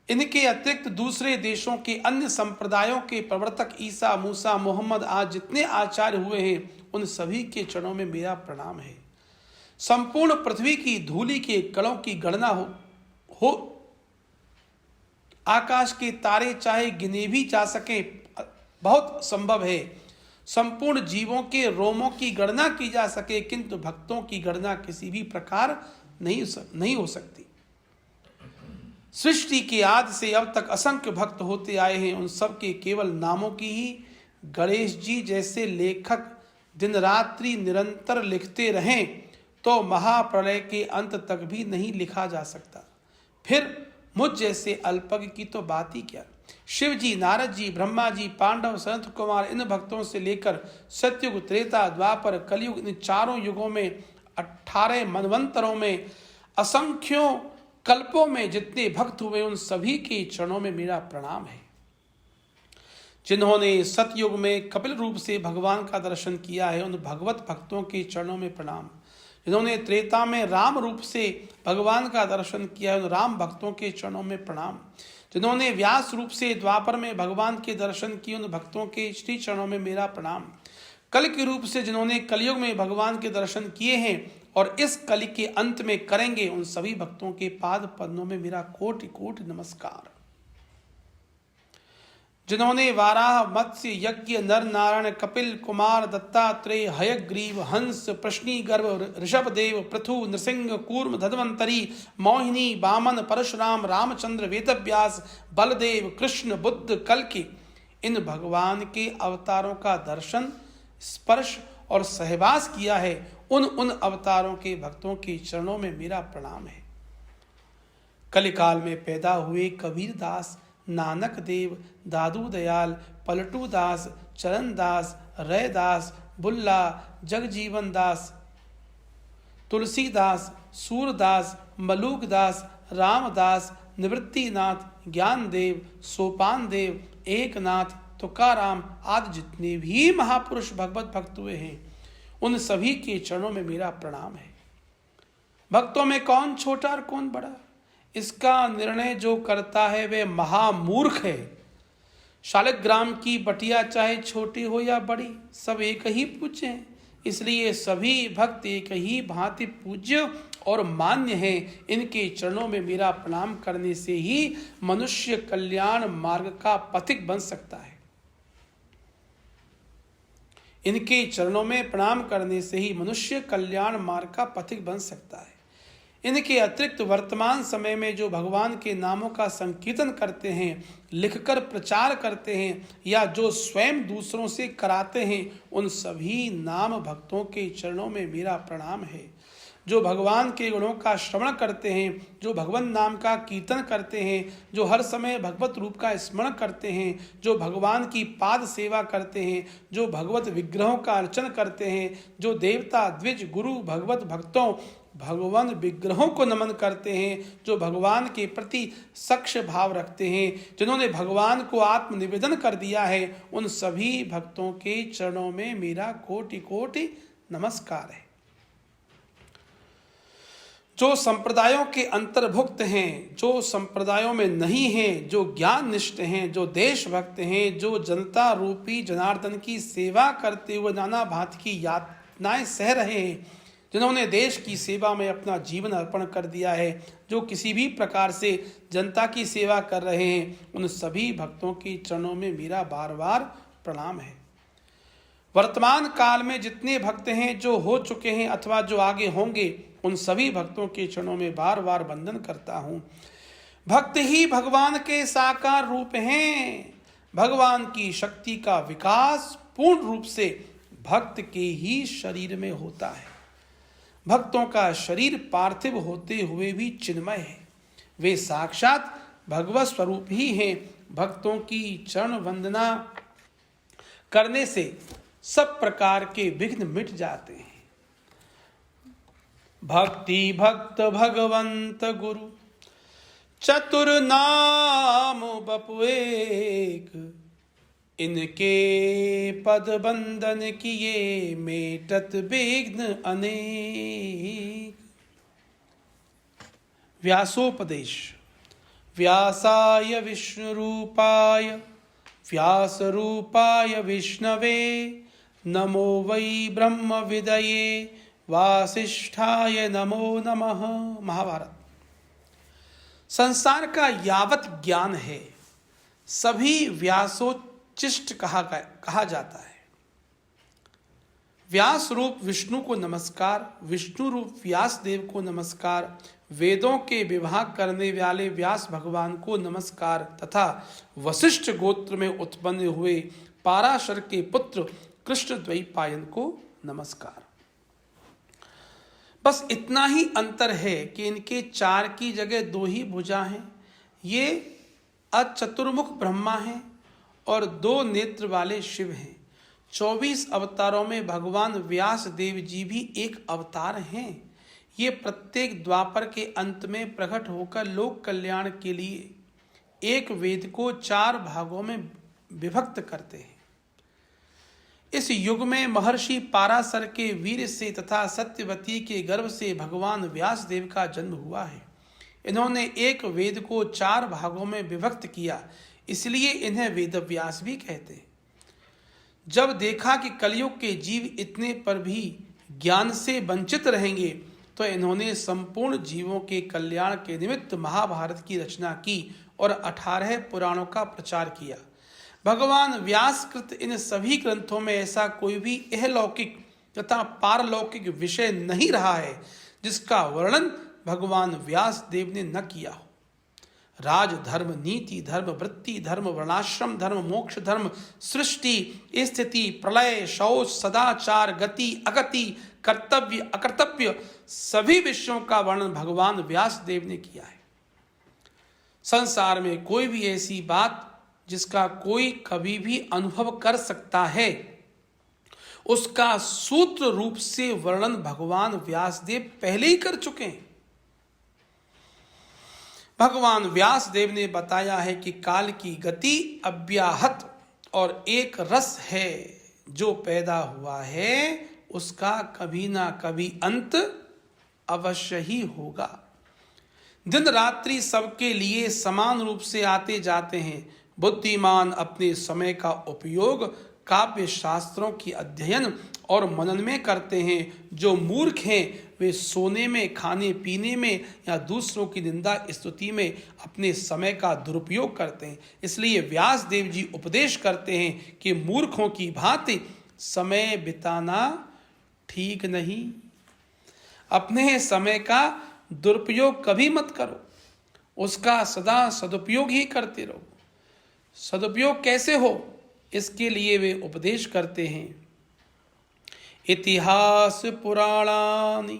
इनके अतिरिक्त दूसरे देशों के अन्य संप्रदायों के प्रवर्तक ईसा मूसा मोहम्मद आज जितने आचार्य हुए हैं, उन सभी के चरणों में मेरा प्रणाम है। संपूर्ण पृथ्वी की धूलि के कणों की गणना हो आकाश के तारे चाहे गिने भी जा सके बहुत संभव है, संपूर्ण जीवों के रोमों की गणना की जा सके, किंतु भक्तों की गणना किसी भी प्रकार नहीं हो सकती। सृष्टि के आदि से अब तक असंख्य भक्त होते आए हैं, उन सब के केवल नामों की ही गणेश जी जैसे लेखक दिन रात्रि निरंतर लिखते रहें तो महाप्रलय के अंत तक भी नहीं लिखा जा सकता। फिर मुझ जैसे अल्पज्ञ की तो बात ही क्या। शिव जी, नारद जी, ब्रह्मा जी, पांडव, सनत कुमार, इन भक्तों से लेकर सतयुग, त्रेता, द्वापर, कलयुग, इन चारों युगों में 18 मनवंतरों में असंख्यों कल्पों में जितने भक्त हुए उन सभी के चरणों में मेरा प्रणाम है। जिन्होंने सतयुग में कपिल रूप से भगवान का दर्शन किया है उन भगवत भक्तों के चरणों में प्रणाम। जिन्होंने त्रेता में राम रूप से भगवान का दर्शन किया है उन राम भक्तों के चरणों में प्रणाम। जिन्होंने व्यास रूप से द्वापर में भगवान के दर्शन किए उन भक्तों के श्री चरणों में मेरा प्रणाम। कल के रूप से जिन्होंने कलयुग में भगवान के दर्शन किए हैं और इस कलि के अंत में करेंगे उन सभी भक्तों के पाद पद्मों में मेरा कोटि कोटि नमस्कार। जिन्होंने वाराह, मत्स्य, यज्ञ, नर नारायण, कपिल, कुमार, दत्तात्रेय, हयग्रीव, हंस, प्रश्नी गर्भ, ऋषभदेव, पृथु, नृसिंह, कूर्म, धन्वंतरी, मोहिनी, वामन, परशुराम, रामचंद्र, वेदव्यास, बलदेव, कृष्ण, बुद्ध, कल्कि, इन भगवान के अवतारों का दर्शन, स्पर्श और सहवास किया है उन अवतारों के भक्तों के चरणों में मेरा प्रणाम है। कलिकाल में पैदा हुए कबीर दास, नानक देव, दादू दयाल, पलटू दास, चरण दास, रैदास, बुल्ला, जगजीवन दास, तुलसीदास, सूरदास, मलूक दास, रामदास, निवृत्तिनाथ, ज्ञानदेव, सोपान देव, एकनाथ, तुकाराम आदि जितने भी महापुरुष भगवत भक्त हुए हैं उन सभी के चरणों में मेरा प्रणाम है। भक्तों में कौन छोटा और कौन बड़ा, इसका निर्णय जो करता है वह महामूर्ख है। शालिग्राम की बटिया चाहे छोटी हो या बड़ी सब एक ही पूज्य हैं, इसलिए सभी भक्त एक ही भांति पूज्य और मान्य हैं। इनके चरणों में मेरा प्रणाम करने से ही मनुष्य कल्याण मार्ग का पथिक बन सकता है। इनके चरणों में प्रणाम करने से ही मनुष्य कल्याण मार्ग का पथिक बन सकता है। इनके अतिरिक्त वर्तमान समय में जो भगवान के नामों का संकीर्तन करते हैं, लिखकर प्रचार करते हैं या जो स्वयं दूसरों से कराते हैं उन सभी नाम भक्तों के चरणों में मेरा प्रणाम है। जो भगवान के गुणों का श्रवण करते हैं, जो भगवान नाम का कीर्तन करते हैं, जो हर समय भगवत रूप का स्मरण करते हैं, जो भगवान की पाद सेवा करते हैं, जो भगवत विग्रहों का अर्चन करते हैं, जो देवता, द्विज, गुरु, भगवत भक्तों, भगवान विग्रहों को नमन करते हैं, जो भगवान के प्रति सक्ष भाव रखते हैं, जिन्होंने भगवान को आत्मनिवेदन कर दिया है उन सभी भक्तों के चरणों में मेरा कोटि कोटि नमस्कार है। जो संप्रदायों के अंतर्भुक्त हैं, जो संप्रदायों में नहीं हैं, जो ज्ञान निष्ठ हैं, जो देशभक्त हैं, जो जनता रूपी जनार्दन की सेवा करते हुए नाना भांति की यातनाएं सह रहे हैं, जिन्होंने देश की सेवा में अपना जीवन अर्पण कर दिया है, जो किसी भी प्रकार से जनता की सेवा कर रहे हैं, उन सभी भक्तों के चरणों में मेरा बार बार प्रणाम है। वर्तमान काल में जितने भक्त हैं, जो हो चुके हैं अथवा जो आगे होंगे, उन सभी भक्तों के चरणों में बार बार वंदन करता हूँ। भक्त ही भगवान के साकार रूप हैं। भगवान की शक्ति का विकास पूर्ण रूप से भक्त के ही शरीर में होता है। भक्तों का शरीर पार्थिव होते हुए भी चिन्मय है, वे साक्षात भगवत स्वरूप ही हैं। भक्तों की चरण वंदना करने से सब प्रकार के विघ्न मिट जाते हैं। भक्ति भक्त भगवंत गुरु चतुर नाम बपु एक, इनके पद बंदन किए मेटत विघ्न अनेक। व्यासोपदेश। व्यासाय विष्णु रूपाय व्यास रूपाय विष्णवे नमो वै ब्रह्म विदये वासिष्ठाय नमो नमः। महाभारत। संसार का यावत ज्ञान है सभी व्यासोचिष्ट कहा जाता है। व्यास रूप विष्णु को नमस्कार, विष्णु रूप व्यास देव को नमस्कार, वेदों के विभाग करने वाले व्यास भगवान को नमस्कार तथा वशिष्ठ गोत्र में उत्पन्न हुए पाराशर के पुत्र कृष्ण द्वैपायन को नमस्कार। बस इतना ही अंतर है कि इनके 4 की जगह 2 ही भुजा हैं। ये अचतुर्मुख ब्रह्मा हैं और 2 नेत्र वाले शिव हैं। 24 अवतारों में भगवान व्यास देव जी भी एक अवतार हैं। ये प्रत्येक द्वापर के अंत में प्रकट होकर लोक कल्याण के लिए एक वेद को 4 भागों में विभक्त करते हैं। इस युग में महर्षि पाराशर के वीर से तथा सत्यवती के गर्भ से भगवान व्यास देव का जन्म हुआ है। इन्होंने एक वेद को 4 भागों में विभक्त किया, इसलिए इन्हें वेदव्यास भी कहते हैं। जब देखा कि कलयुग के जीव इतने पर भी ज्ञान से वंचित रहेंगे, तो इन्होंने संपूर्ण जीवों के कल्याण के निमित्त महाभारत की रचना की और 18 पुराणों का प्रचार किया। भगवान व्यासकृत इन सभी ग्रंथों में ऐसा कोई भी इहलौकिक तथा पारलौकिक विषय नहीं रहा है जिसका वर्णन भगवान व्यास देव ने न किया हो। राज धर्म, नीति धर्म, वृत्ति धर्म, वर्णाश्रम धर्म, मोक्ष धर्म, सृष्टि स्थिति प्रलय, शौच, सदाचार, गति अगति, कर्तव्य अकर्तव्य, सभी विषयों का वर्णन भगवान व्यास देव ने किया है। संसार में कोई भी ऐसी बात जिसका कोई कभी भी अनुभव कर सकता है, उसका सूत्र रूप से वर्णन भगवान व्यासदेव पहले ही कर चुके हैं। भगवान व्यासदेव ने बताया है कि काल की गति अव्याहत और एक रस है, जो पैदा हुआ है उसका कभी ना कभी अंत अवश्य ही होगा। दिन रात्रि सबके लिए समान रूप से आते जाते हैं। बुद्धिमान अपने समय का उपयोग काव्य शास्त्रों की अध्ययन और मनन में करते हैं। जो मूर्ख हैं वे सोने में, खाने पीने में या दूसरों की निंदा स्तुति में अपने समय का दुरुपयोग करते हैं। इसलिए व्यास देव जी उपदेश करते हैं कि मूर्खों की भांति समय बिताना ठीक नहीं। अपने समय का दुरुपयोग कभी मत करो, उसका सदा सदुपयोग ही करते रहो। सदुपयोग कैसे हो, इसके लिए वे उपदेश करते हैं। इतिहास पुराणानि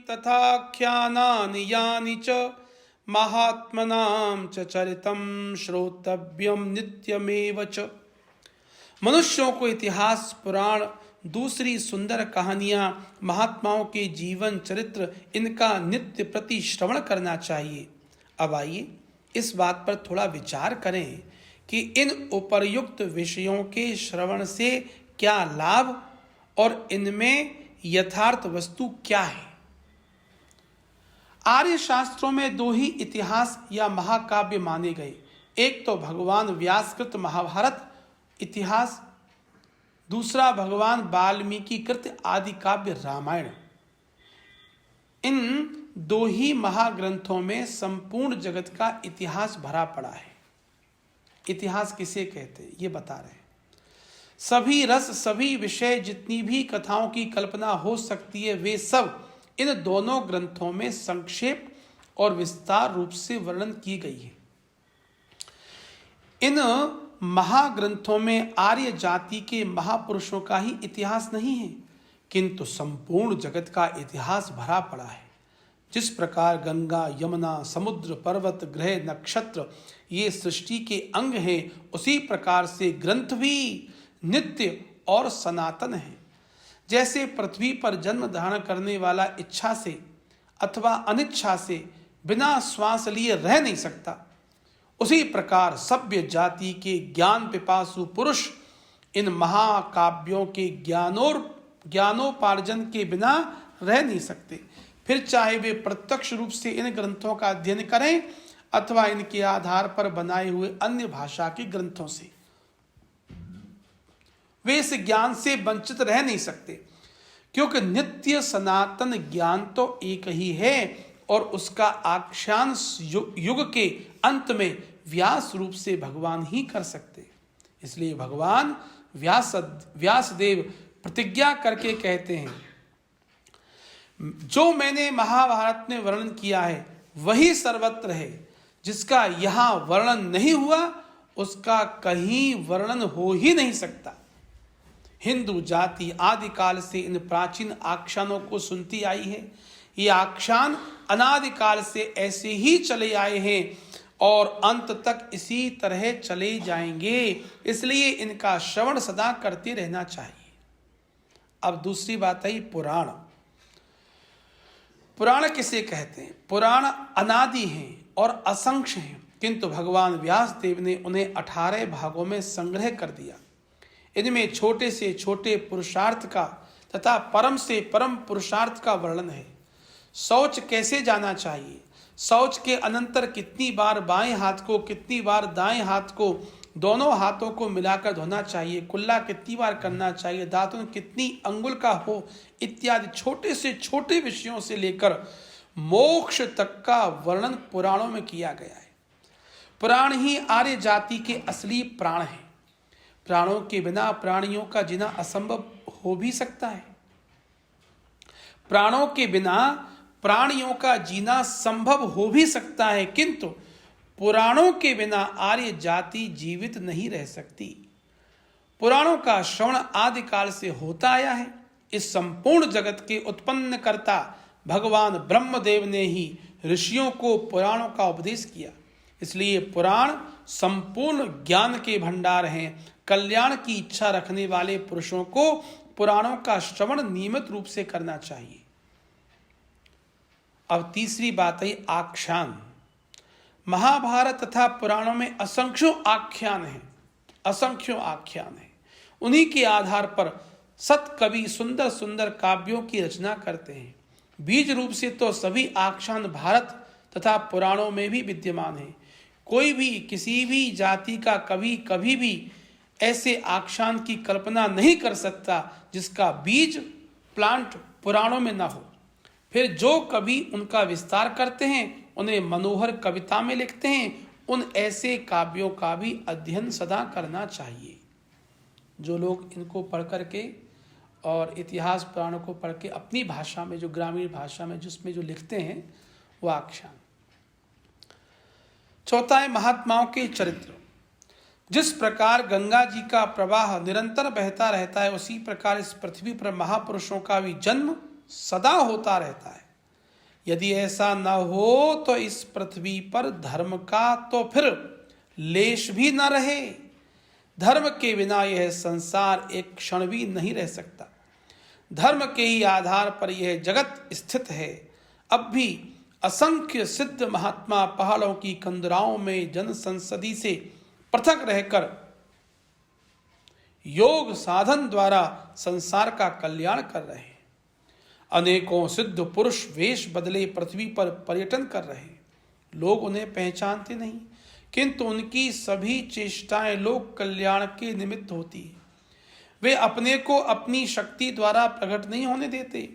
तथाख्यानानि यानि च महात्मनां च चरितं श्रोतव्यं नित्यमेव च। मनुष्यों को इतिहास, पुराण, दूसरी सुंदर कहानियां, महात्माओं के जीवन चरित्र, इनका नित्य प्रति श्रवण करना चाहिए। अब आइए इस बात पर थोड़ा विचार करें कि इन उपर्युक्त विषयों के श्रवण से क्या लाभ और इनमें यथार्थ वस्तु क्या है। आर्य शास्त्रों में 2 ही इतिहास या महाकाव्य माने गए। एक तो भगवान व्यासकृत महाभारत इतिहास, दूसरा भगवान वाल्मीकि कृत आदि काव्य रामायण। इन 2 ही महाग्रंथों में संपूर्ण जगत का इतिहास भरा पड़ा है। इतिहास किसे कहते हैं ये बता रहे हैं। सभी रस, सभी विषय, जितनी भी कथाओं की कल्पना हो सकती है, वे सब इन दोनों ग्रंथों में संक्षेप और विस्तार रूप से वर्णन की गई है। इन महाग्रंथों में आर्य जाति के महापुरुषों का ही इतिहास नहीं है, किंतु संपूर्ण जगत का इतिहास भरा पड़ा है। जिस प्रकार गंगा, यमुना, समुद्र, पर्वत, ग्रह, नक्षत्र ये सृष्टि के अंग हैं, उसी प्रकार से ग्रंथ भी नित्य और सनातन है। जैसे पृथ्वी पर जन्म धारण करने वाला इच्छा से अथवा अनिच्छा से बिना श्वास लिए रह नहीं सकता, उसी प्रकार सभ्य जाति के ज्ञान पिपासु पुरुष इन महाकाव्यों के ज्ञानोपार्जन के बिना रह नहीं सकते। फिर चाहे वे प्रत्यक्ष रूप से इन ग्रंथों का अध्ययन करें अथवा इनके आधार पर बनाए हुए अन्य भाषा के ग्रंथों से, वे इस ज्ञान से वंचित रह नहीं सकते, क्योंकि नित्य सनातन ज्ञान तो एक ही है और उसका आख्यान युग के अंत में व्यास रूप से भगवान ही कर सकते। इसलिए भगवान व्यासदेव प्रतिज्ञा करके कहते हैं, जो मैंने महाभारत में वर्णन किया है वही सर्वत्र है, जिसका यहाँ वर्णन नहीं हुआ उसका कहीं वर्णन हो ही नहीं सकता। हिंदू जाति आदिकाल से इन प्राचीन आख्यानों को सुनती आई है। ये आख्यान अनादिकाल से ऐसे ही चले आए हैं और अंत तक इसी तरह चले जाएंगे, इसलिए इनका श्रवण सदा करते रहना चाहिए। अब दूसरी बात आई पुराण। पुराण किसे कहते हैं? पुराण अनादि हैं और असंख्य हैं, किंतु भगवान व्यास देव ने उन्हें 18 भागों में संग्रह कर दिया। इनमें छोटे से छोटे पुरुषार्थ का तथा परम से परम पुरुषार्थ का वर्णन है। शौच कैसे जाना चाहिए, शौच के अनंतर कितनी बार बाएं हाथ को, कितनी बार दाएं हाथ को, दोनों हाथों को मिलाकर धोना चाहिए, कुल्ला कितनी बार करना चाहिए, दातुन कितनी अंगुल का हो, इत्यादि छोटे से छोटे विषयों से लेकर मोक्ष तक का वर्णन पुराणों में किया गया है। पुराण ही आर्य जाति के असली प्राण हैं। प्राणों के बिना प्राणियों का जीना असंभव हो भी सकता है। प्राणों के बिना प्राणियों का जीना संभव हो भी सकता है, किंतु पुराणों के बिना आर्य जाति जीवित नहीं रह सकती। पुराणों का श्रवण आदिकाल से होता आया है। इस संपूर्ण जगत के उत्पन्न करता भगवान ब्रह्मदेव ने ही ऋषियों को पुराणों का उपदेश किया। इसलिए पुराण संपूर्ण ज्ञान के भंडार हैं। कल्याण की इच्छा रखने वाले पुरुषों को पुराणों का श्रवण नियमित रूप से करना चाहिए। अब तीसरी बात है आख्यान। महाभारत तथा पुराणों में असंख्यों आख्यान हैं, असंख्यों आख्यान हैं। उन्हीं के आधार पर सत कवि सुंदर सुंदर काव्यों की रचना करते हैं। बीज रूप से तो सभी आख्यान भारत तथा पुराणों में भी विद्यमान हैं। कोई भी किसी भी जाति का कवि कभी भी ऐसे आख्यान की कल्पना नहीं कर सकता जिसका बीज प्लांट पुराणों में ना हो। फिर जो कवि उनका विस्तार करते हैं, उन्हें मनोहर कविता में लिखते हैं, उन ऐसे काव्यों का भी अध्ययन सदा करना चाहिए। जो लोग इनको पढ़ करके और इतिहास पुराणों को पढ़ के अपनी भाषा में, जो ग्रामीण भाषा में जिसमें जो लिखते हैं, वो आख्यान। चौथा है महात्माओं के चरित्र। जिस प्रकार गंगा जी का प्रवाह निरंतर बहता रहता है, उसी प्रकार इस पृथ्वी पर महापुरुषों का भी जन्म सदा होता रहता है। यदि ऐसा न हो तो इस पृथ्वी पर धर्म का तो फिर लेश भी न रहे। धर्म के बिना यह संसार एक क्षण भी नहीं रह सकता। धर्म के ही आधार पर यह जगत स्थित है। अब भी असंख्य सिद्ध महात्मा पहाड़ों की कंदराओं में जन संसदी से पृथक रहकर योग साधन द्वारा संसार का कल्याण कर रहे हैं। अनेकों सिद्ध पुरुष वेश बदले पृथ्वी पर पर्यटन कर रहे हैं। लोग उन्हें पहचानते नहीं, किंतु उनकी सभी चेष्टाएं लोक कल्याण के निमित्त होती है। वे अपने को अपनी शक्ति द्वारा प्रकट नहीं होने देते।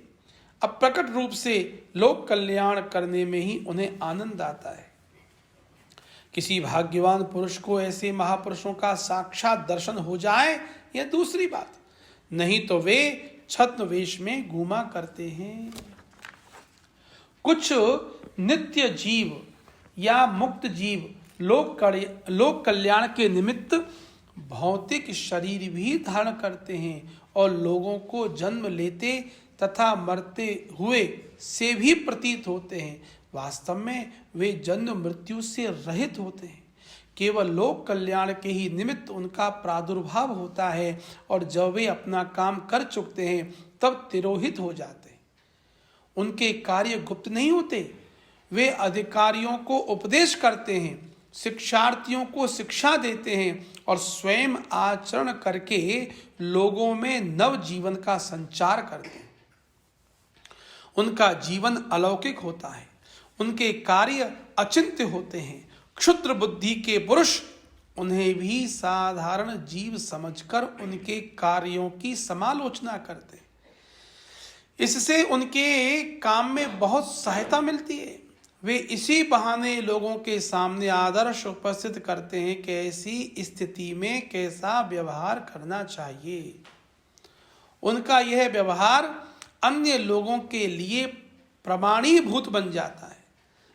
अप्रकट रूप से लोक कल्याण करने में ही उन्हें आनंद आता है। किसी भाग्यवान पुरुष को ऐसे महापुरुषों का साक्षात दर्शन हो जाए, यह दूसरी बात, नहीं तो वे छद्म वेश में घूमा करते हैं। कुछ नित्य जीव या मुक्त जीव लोक कल्याण के निमित्त भौतिक शरीर भी धारण करते हैं और लोगों को जन्म लेते तथा मरते हुए से भी प्रतीत होते हैं। वास्तव में वे जन्म मृत्यु से रहित होते हैं। केवल लोक कल्याण के ही निमित्त उनका प्रादुर्भाव होता है और जब वे अपना काम कर चुकते हैं तब तिरोहित हो जाते हैं। उनके कार्य गुप्त नहीं होते। वे अधिकारियों को उपदेश करते हैं, शिक्षार्थियों को शिक्षा देते हैं और स्वयं आचरण करके लोगों में नव जीवन का संचार करते हैं। उनका जीवन अलौकिक होता है। उनके कार्य अचिंत्य होते हैं। क्षुद्र बुद्धि के पुरुष उन्हें भी साधारण जीव समझकर उनके कार्यों की समालोचना करते हैं। इससे उनके काम में बहुत सहायता मिलती है। वे इसी बहाने लोगों के सामने आदर्श उपस्थित करते हैं कि ऐसी स्थिति में कैसा व्यवहार करना चाहिए। उनका यह व्यवहार अन्य लोगों के लिए प्रमाणीभूत बन जाता है।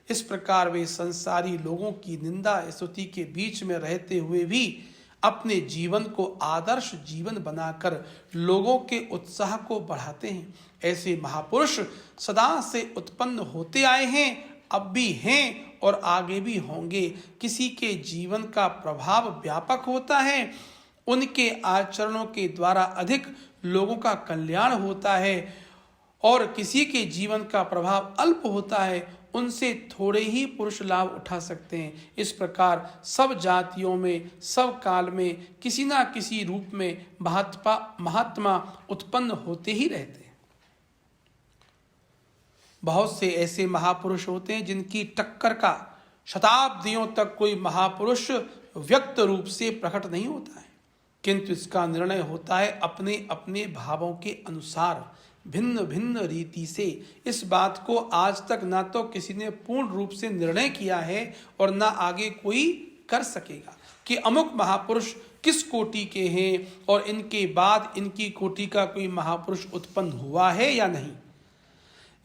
इस प्रकार वे संसारी लोगों की निंदा स्तुति के बीच में रहते हुए भी अपने जीवन को आदर्श जीवन बनाकर लोगों के उत्साह को बढ़ाते हैं। ऐसे महापुरुष सदा से उत्पन्न होते आए हैं, अब भी हैं और आगे भी होंगे। किसी के जीवन का प्रभाव व्यापक होता है, उनके आचरणों के द्वारा अधिक लोगों का कल्याण होता है, और किसी के जीवन का प्रभाव अल्प होता है, उनसे थोड़े ही पुरुष लाभ उठा सकते हैं। इस प्रकार सब जातियों में सब काल में किसी ना किसी रूप में महात्मा उत्पन्न होते ही रहते हैं। बहुत से ऐसे महापुरुष होते हैं जिनकी टक्कर का शताब्दियों तक कोई महापुरुष व्यक्त रूप से प्रकट नहीं होता है, किंतु इसका निर्णय होता है अपने अपने भावों के अनुसार, भिन्न भिन्न रीति से। इस बात को आज तक ना तो किसी ने पूर्ण रूप से निर्णय किया है और ना आगे कोई कर सकेगा कि अमुक महापुरुष किस कोटि के हैं और इनके बाद इनकी कोटि का कोई महापुरुष उत्पन्न हुआ है या नहीं।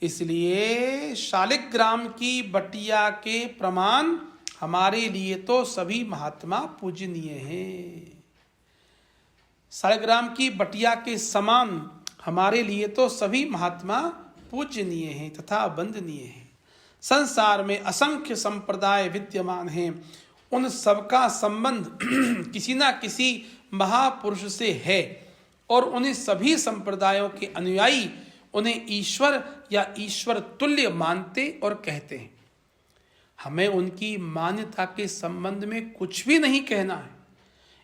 इसलिए शालिग्राम की बटिया के प्रमाण हमारे लिए तो सभी महात्मा पूजनीय हैं। शालिग्राम की बटिया के समान हमारे लिए तो सभी महात्मा पूजनीय हैं तथा वंदनीय हैं। संसार में असंख्य संप्रदाय विद्यमान हैं, उन सबका संबंध किसी ना किसी महापुरुष से है और उन्हें सभी संप्रदायों के अनुयायी उन्हें ईश्वर या ईश्वर तुल्य मानते और कहते हैं। हमें उनकी मान्यता के संबंध में कुछ भी नहीं कहना है।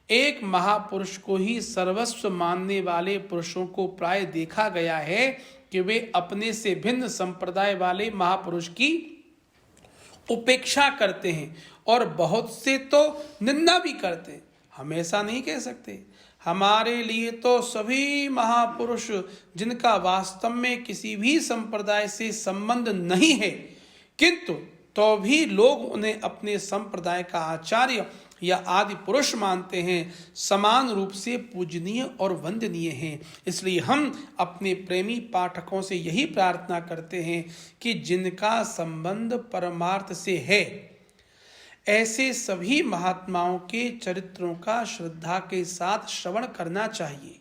एक महापुरुष को ही सर्वस्व मानने वाले पुरुषों को प्राय देखा गया है कि वे अपने से भिन्न संप्रदाय वाले महापुरुष की उपेक्षा करते हैं और बहुत से तो निंदा भी करते हैं। हम ऐसा नहीं कह सकते। हमारे लिए तो सभी महापुरुष जिनका वास्तव में किसी भी संप्रदाय से संबंध नहीं है, किंतु तो भी लोग उन्हें अपने संप्रदाय का आचार्य या आदि पुरुष मानते हैं, समान रूप से पूजनीय और वंदनीय हैं। इसलिए हम अपने प्रेमी पाठकों से यही प्रार्थना करते हैं कि जिनका संबंध परमार्थ से है, ऐसे सभी महात्माओं के चरित्रों का श्रद्धा के साथ श्रवण करना चाहिए।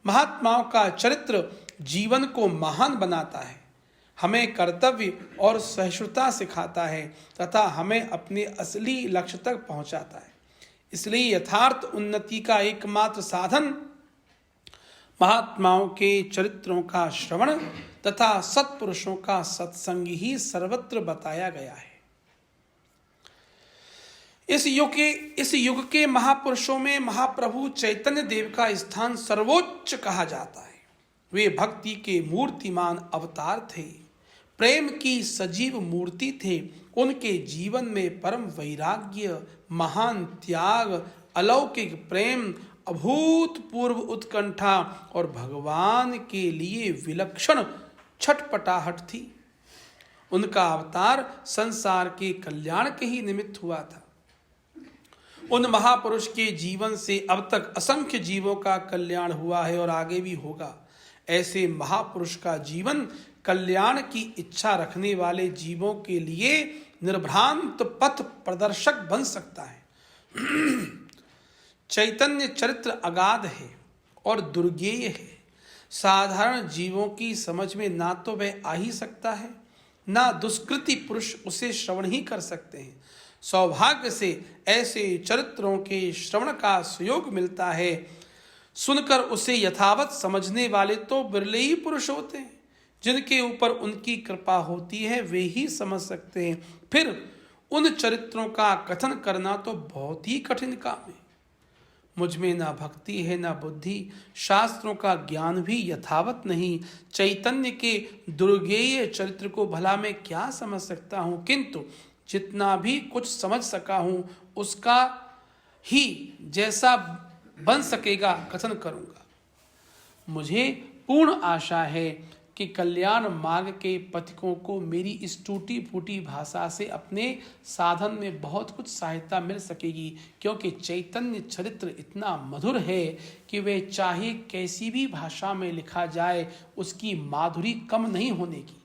महात्माओं का चरित्र जीवन को महान बनाता है, हमें कर्तव्य और सहिष्णुता सिखाता है तथा हमें अपने असली लक्ष्य तक पहुंचाता है। इसलिए यथार्थ उन्नति का एकमात्र साधन महात्माओं के चरित्रों का श्रवण तथा सत्पुरुषों का सत्संग ही सर्वत्र बताया गया है। इस युग के महापुरुषों में महाप्रभु चैतन्य देव का स्थान सर्वोच्च कहा जाता है। वे भक्ति के मूर्तिमान अवतार थे, प्रेम की सजीव मूर्ति थे। उनके जीवन में परम वैराग्य, महान त्याग, अलौकिक प्रेम, अभूतपूर्व उत्कंठा और भगवान के लिए विलक्षण छटपटाहट थी। उनका अवतार संसार के कल्याण के ही निमित्त हुआ था। उन महापुरुष के जीवन से अब तक असंख्य जीवों का कल्याण हुआ है और आगे भी होगा। ऐसे महापुरुष का जीवन कल्याण की इच्छा रखने वाले जीवों के लिए निर्भ्रांत पथ प्रदर्शक बन सकता है। चैतन्य चरित्र अगाध है और दुर्गेय है। साधारण जीवों की समझ में ना तो वह आ ही सकता है, ना दुष्कृति पुरुष उसे श्रवण ही कर सकते हैं। सौभाग्य से ऐसे चरित्रों के श्रवण का सुयोग मिलता है। सुनकर उसे यथावत समझने वाले तो बिरले ही पुरुष होते हैं। जिनके ऊपर उनकी कृपा होती है वे ही समझ सकते हैं। फिर उन चरित्रों का कथन करना तो बहुत ही कठिन काम है। मुझ में ना भक्ति है ना बुद्धि, शास्त्रों का ज्ञान भी यथावत नहीं। चैतन्य के दुर्गेय चरित्र को भला मैं क्या समझ सकता हूँ, किंतु जितना भी कुछ समझ सका हूँ उसका ही जैसा बन सकेगा कथन करूँगा। मुझे पूर्ण आशा है कि कल्याण मार्ग के पथिकों को मेरी इस टूटी फूटी भाषा से अपने साधन में बहुत कुछ सहायता मिल सकेगी, क्योंकि चैतन्य चरित्र इतना मधुर है कि वे चाहे कैसी भी भाषा में लिखा जाए उसकी माधुरी कम नहीं होने की।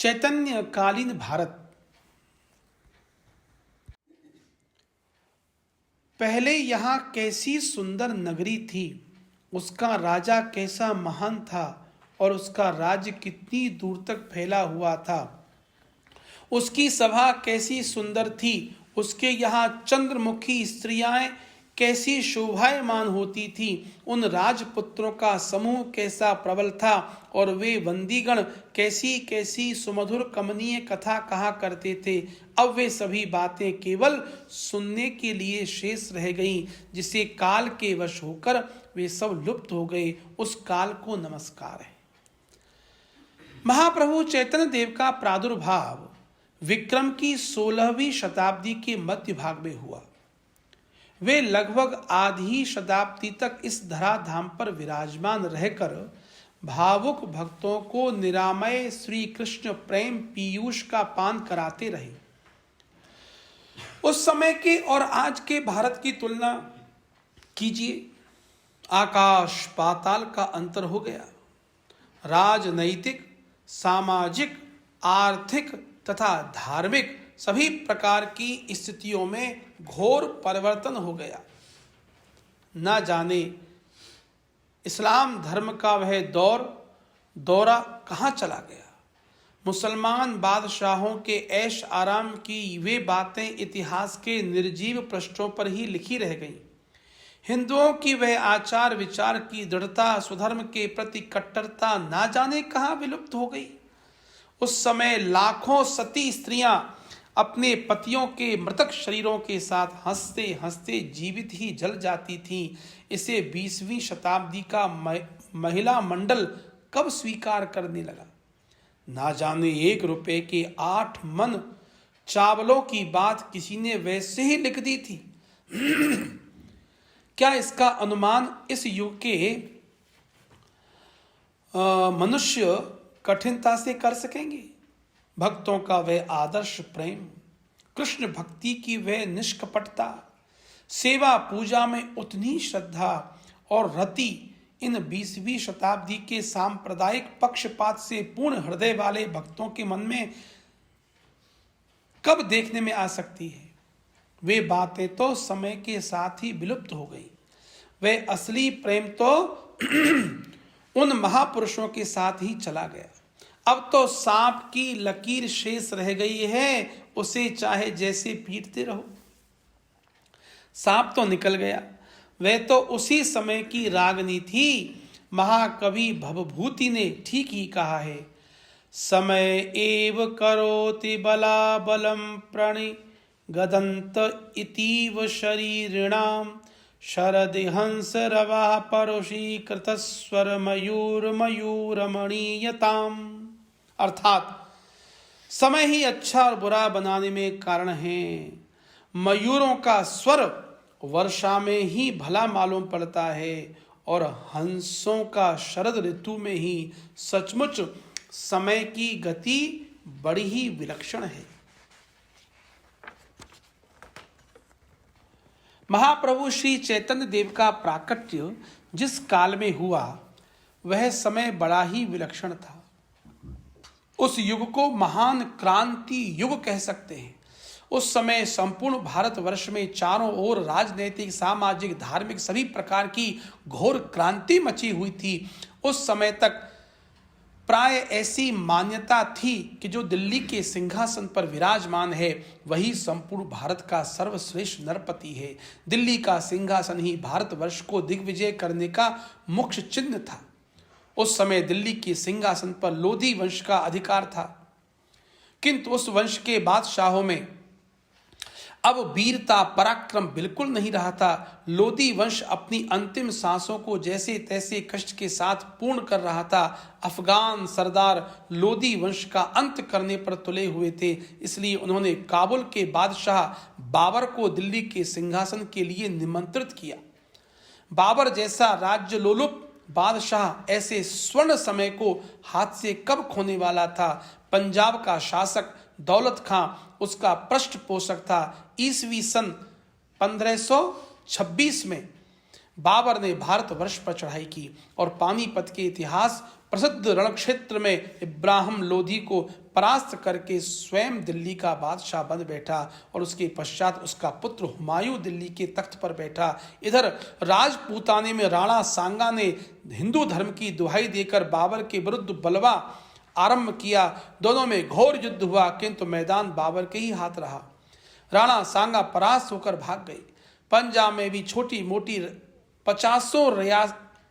चैतन्य कालीन भारत। पहले यहाँ कैसी सुंदर नगरी थी, उसका राजा कैसा महान था और उसका राज्य कितनी दूर तक फैला हुआ था। उसकी सभा कैसी सुंदर थी, उसके यहाँ चंद्रमुखी स्त्रियां कैसी शोभायमान होती थी। उन राजपुत्रों का समूह कैसा प्रबल था और वे बंदीगण कैसी कैसी सुमधुर कमनीय कथा कहा करते थे। अब वे सभी बातें केवल सुनने के लिए शेष रह गईं, जिसे काल के वश होकर वे सब लुप्त हो गए। उस काल को नमस्कार है। महाप्रभु चैतन्य देव का प्रादुर्भाव विक्रम की 16वीं शताब्दी के मध्य भाग में हुआ। वे लगभग आधी शताब्दी तक इस धराधाम पर विराजमान रहकर भावुक भक्तों को निरामय श्री कृष्ण प्रेम पीयूष का पान कराते रहे। उस समय के और आज के भारत की तुलना कीजिए, आकाश पाताल का अंतर हो गया। राजनैतिक, सामाजिक, आर्थिक तथा धार्मिक सभी प्रकार की स्थितियों में घोर परिवर्तन हो गया। ना जाने इस्लाम धर्म का वह दौरा कहाँ चला गया। मुसलमान बादशाहों के ऐश आराम की वे बातें इतिहास के निर्जीव पृष्ठों पर ही लिखी रह गईं। हिंदुओं की वह आचार विचार की दृढ़ता, स्वधर्म के प्रति कट्टरता ना जाने कहाँ विलुप्त हो गई। उस समय लाखों सती स्त्रियां अपने पतियों के मृतक शरीरों के साथ हंसते हंसते जीवित ही जल जाती थीं। इसे 20वीं शताब्दी का महिला मंडल कब स्वीकार करने लगा। ना जाने 1 रुपए के 8 मन चावलों की बात किसी ने वैसे ही लिख दी थी। क्या इसका अनुमान इस युग के मनुष्य कठिनता से कर सकेंगे। भक्तों का वह आदर्श प्रेम, कृष्ण भक्ति की वह निष्कपटता, सेवा पूजा में उतनी श्रद्धा और रति इन 20वीं शताब्दी के सांप्रदायिक पक्षपात से पूर्ण हृदय वाले भक्तों के मन में कब देखने में आ सकती है। वे बातें तो समय के साथ ही विलुप्त हो गई। वह असली प्रेम तो उन महापुरुषों के साथ ही चला गया। अब तो सांप की लकीर शेष रह गई है, उसे चाहे जैसे पीटते रहो। सांप तो निकल गया, वह तो उसी समय की रागनी थी। महाकवि भवभूति ने ठीक ही कहा है, समय एव करोति बला बलम प्रणि गदंत इतीव शरीरिणाम शरद हंस रवा परुषी कृतस्वर मयूर मयूरमणीयताम। अर्थात समय ही अच्छा और बुरा बनाने में कारण है। मयूरों का स्वर वर्षा में ही भला मालूम पड़ता है और हंसों का शरद ऋतु में ही सचमुच समय की गति बड़ी ही विलक्षण है। महाप्रभु श्री चैतन्य देव का प्राकट्य जिस काल में हुआ वह समय बड़ा ही विलक्षण था। उस युग को महान क्रांति युग कह सकते हैं। उस समय संपूर्ण भारतवर्ष में चारों ओर राजनीतिक, सामाजिक, धार्मिक सभी प्रकार की घोर क्रांति मची हुई थी। उस समय तक प्राय ऐसी मान्यता थी कि जो दिल्ली के सिंहासन पर विराजमान है वही संपूर्ण भारत का सर्वश्रेष्ठ नरपति है। दिल्ली का सिंहासन ही भारतवर्ष को दिग्विजय करने का मुख्य चिन्ह था। उस समय दिल्ली के सिंहासन पर लोधी वंश का अधिकार था, किंतु उस वंश के बादशाहों में अब वीरता पराक्रम बिल्कुल नहीं रहा था। लोधी वंश अपनी अंतिम सांसों को जैसे तैसे कष्ट के साथ पूर्ण कर रहा था। अफगान सरदार लोधी वंश का अंत करने पर तुले हुए थे, इसलिए उन्होंने काबुल के बादशाह बाबर को दिल्ली के सिंहासन के लिए निमंत्रित किया। बाबर जैसा राज्य लोलुप बादशाह ऐसे स्वर्ण समय को हाथ से कब खोने वाला था। पंजाब का शासक दौलत खां उसका पृष्ठपोषक था। ईस्वी सन 1526 में बाबर ने भारतवर्ष पर चढ़ाई की और पानीपत के इतिहास प्रसिद्ध रणक्षेत्र में इब्राहिम लोधी को परास्त करके स्वयं दिल्ली का बादशाह बन बैठा और उसके पश्चात उसका पुत्र हुमायूं दिल्ली के तख्त पर बैठा। इधर राजपूताने में राणा सांगा ने हिंदू धर्म की दुहाई देकर बाबर के विरुद्ध बलवा आरंभ किया। दोनों में घोर युद्ध हुआ, किंतु मैदान बाबर के ही हाथ रहा। राणा सांगा परास्त होकर भाग गए। पंजाब में भी छोटी मोटी 50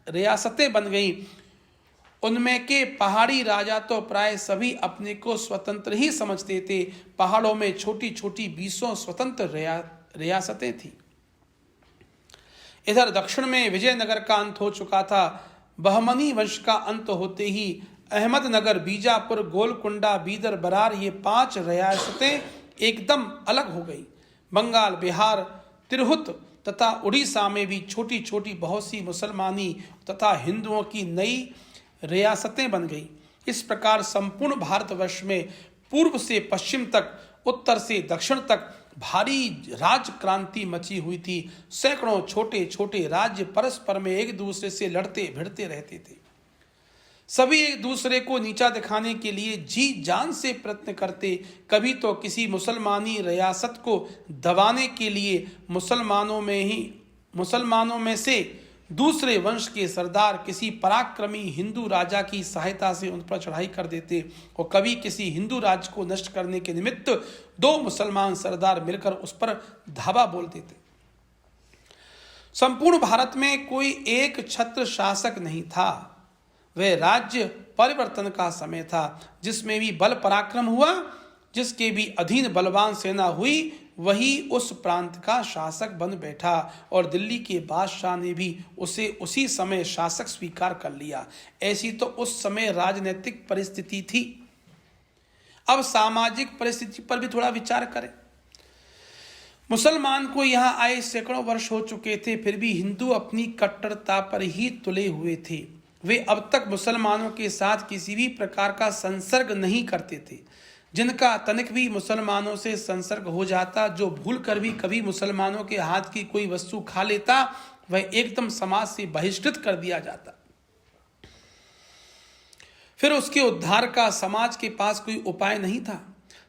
रियासतें बन गईं। उनमें के पहाड़ी राजा तो प्राय सभी अपने को स्वतंत्र ही समझते थे। पहाड़ों में छोटी छोटी 20 स्वतंत्र रियासतें थीं। इधर दक्षिण में विजयनगर का अंत हो चुका था। बहमनी वंश का अंत होते ही अहमदनगर, बीजापुर, गोलकुंडा, बीदर, बरार ये 5 रियासतें एकदम अलग हो गई। बंगाल, बिहार, तिरहुत तथा उड़ीसा में भी छोटी छोटी बहुत सी मुसलमानी तथा हिंदुओं की नई रियासतें बन गई। इस प्रकार संपूर्ण भारतवर्ष में पूर्व से पश्चिम तक, उत्तर से दक्षिण तक भारी राज क्रांति मची हुई थी। सैकड़ों छोटे छोटे राज्य परस्पर में एक दूसरे से लड़ते भिड़ते रहते थे। सभी एक दूसरे को नीचा दिखाने के लिए जी जान से प्रयत्न करते। कभी तो किसी मुसलमानी रियासत को दबाने के लिए मुसलमानों में से दूसरे वंश के सरदार किसी पराक्रमी हिंदू राजा की सहायता से उन पर चढ़ाई कर देते और कभी किसी हिंदू राज्य को नष्ट करने के निमित्त 2 मुसलमान सरदार मिलकर उस पर धावा बोल देते। संपूर्ण भारत में कोई एक छत्र शासक नहीं था। वह राज्य परिवर्तन का समय था, जिसमें भी बल पराक्रम हुआ, जिसके भी अधीन बलवान सेना हुई, वही उस प्रांत का शासक बन बैठा और दिल्ली के बादशाह ने भी उसे उसी समय शासक स्वीकार कर लिया। ऐसी तो उस समय राजनीतिक परिस्थिति थी। अब सामाजिक परिस्थिति पर भी थोड़ा विचार करें। मुसलमान को यहाँ आए सैकड़ों वर्ष हो चुके थे, फिर भी हिंदू अपनी कट्टरता पर ही तुले हुए थे। वे अब तक मुसलमानों के साथ किसी भी प्रकार का संसर्ग नहीं करते थे। जिनका तनिक भी मुसलमानों से संसर्ग हो जाता, जो भूल कर भी कभी मुसलमानों के हाथ की कोई वस्तु खा लेता, वह एकदम समाज से बहिष्कृत कर दिया जाता। फिर उसके उद्धार का समाज के पास कोई उपाय नहीं था।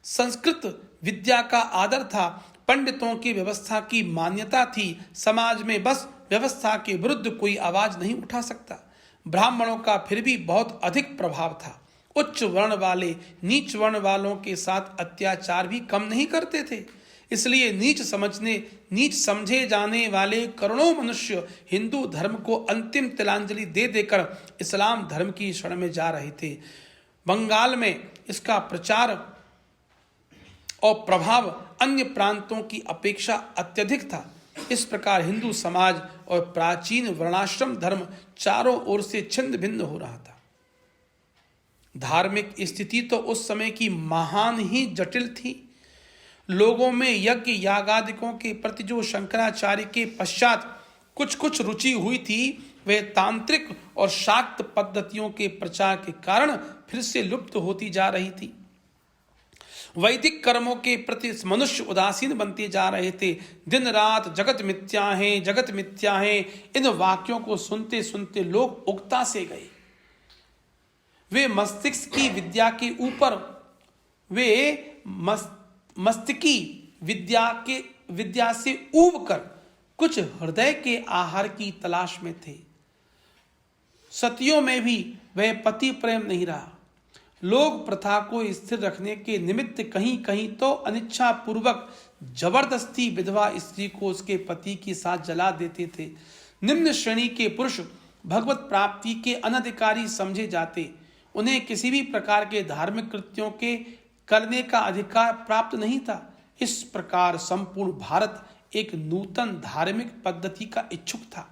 संस्कृत विद्या का आदर था, पंडितों की व्यवस्था की मान्यता थी। समाज में बस व्यवस्था के विरुद्ध कोई आवाज नहीं उठा सकता। ब्राह्मणों का फिर भी बहुत अधिक प्रभाव था। उच्च वर्ण वाले नीच वर्ण वालों के साथ अत्याचार भी कम नहीं करते थे। इसलिए नीच समझे जाने वाले करोड़ों मनुष्य हिंदू धर्म को अंतिम तिलांजलि दे देकर इस्लाम धर्म की शरण में जा रहे थे। बंगाल में इसका प्रचार और प्रभाव अन्य प्रांतों की अपेक्षा अत्यधिक था। इस प्रकार हिंदू समाज और प्राचीन वर्णाश्रम धर्म चारों ओर से छिन्न भिन्न हो रहा था। धार्मिक स्थिति तो उस समय की महान ही जटिल थी। लोगों में यज्ञ यागादिकों के प्रति जो शंकराचार्य के पश्चात कुछ रुचि हुई थी, वह तांत्रिक और शाक्त पद्धतियों के प्रचार के कारण फिर से लुप्त होती जा रही थी। वैदिक कर्मों के प्रति मनुष्य उदासीन बनते जा रहे थे। दिन रात जगत मिथ्या है, इन वाक्यों को सुनते सुनते लोग उगता से गए। वे मस्तिष्क की विद्या के ऊपर मस्तिष्की विद्या से ऊब कर कुछ हृदय के आहार की तलाश में थे। सतियों में भी वह पति प्रेम नहीं रहा। लोग प्रथा को स्थिर रखने के निमित्त कहीं कहीं तो अनिच्छा पूर्वक जबरदस्ती विधवा स्त्री को उसके पति के साथ जला देते थे। निम्न श्रेणी के पुरुष भगवत प्राप्ति के अनधिकारी समझे जाते। उन्हें किसी भी प्रकार के धार्मिक कृत्यों के करने का अधिकार प्राप्त नहीं था। इस प्रकार संपूर्ण भारत एक नूतन धार्मिक पद्धति का इच्छुक था।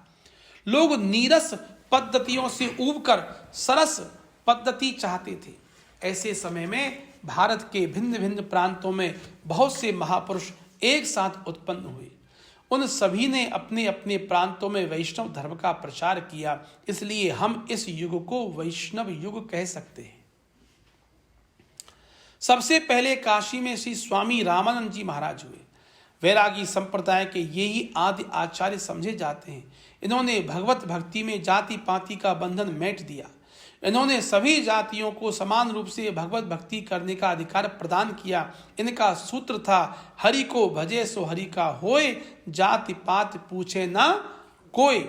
लोग नीरस पद्धतियों से ऊबकर सरस पद्धति चाहते थे। ऐसे समय में भारत के भिन्न भिन्न प्रांतों में बहुत से महापुरुष एक साथ उत्पन्न हुए। उन सभी ने अपने अपने प्रांतों में वैष्णव धर्म का प्रचार किया। इसलिए हम इस युग को वैष्णव युग कह सकते हैं। सबसे पहले काशी में श्री स्वामी रामानंद जी महाराज हुए। वैरागी संप्रदाय के यही आदि आचार्य समझे जाते हैं। इन्होंने भगवत भक्ति में जाति पाति का बंधन मेट दिया। इन्होंने सभी जातियों को समान रूप से भगवत भक्ति करने का अधिकार प्रदान किया। इनका सूत्र था, हरि को भजे सो हरि का होए, जाति पात पूछे ना कोई।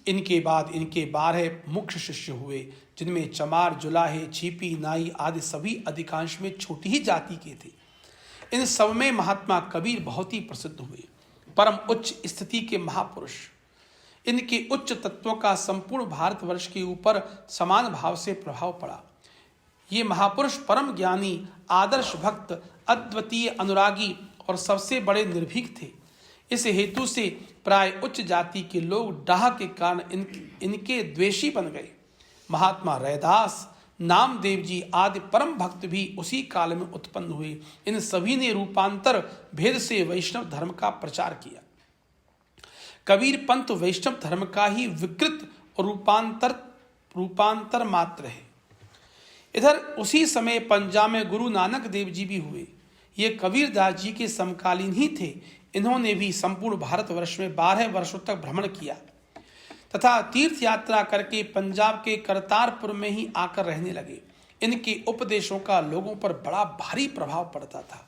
इनके बाद इनके 12 मुख्य शिष्य हुए, जिनमें चमार, जुलाहे, छिपी, नाई आदि सभी अधिकांश में छोटी ही जाति के थे। इन सब में महात्मा कबीर बहुत ही प्रसिद्ध हुए, परम उच्च स्थिति के महापुरुष। इनके उच्च तत्वों का संपूर्ण भारतवर्ष के ऊपर समान भाव से प्रभाव पड़ा। ये महापुरुष परम ज्ञानी, आदर्श भक्त, अद्वितीय अनुरागी और सबसे बड़े निर्भीक थे। इस हेतु से प्राय उच्च जाति के लोग डाह के कारण इनके द्वेषी बन गए। महात्मा रैदास, नामदेव जी आदि परम भक्त भी उसी काल में उत्पन्न हुए। इन सभी ने रूपांतर भेद से वैष्णव धर्म का प्रचार किया। कबीर पंथ वैष्णव धर्म का ही विकृत और रूपांतर मात्र है। इधर उसी समय पंजाब में गुरु नानक देव जी भी हुए। ये कबीरदास जी के समकालीन ही थे। इन्होंने भी संपूर्ण भारतवर्ष में 12 वर्षों तक भ्रमण किया तथा तीर्थ यात्रा करके पंजाब के करतारपुर में ही आकर रहने लगे। इनके उपदेशों का लोगों पर बड़ा भारी प्रभाव पड़ता था,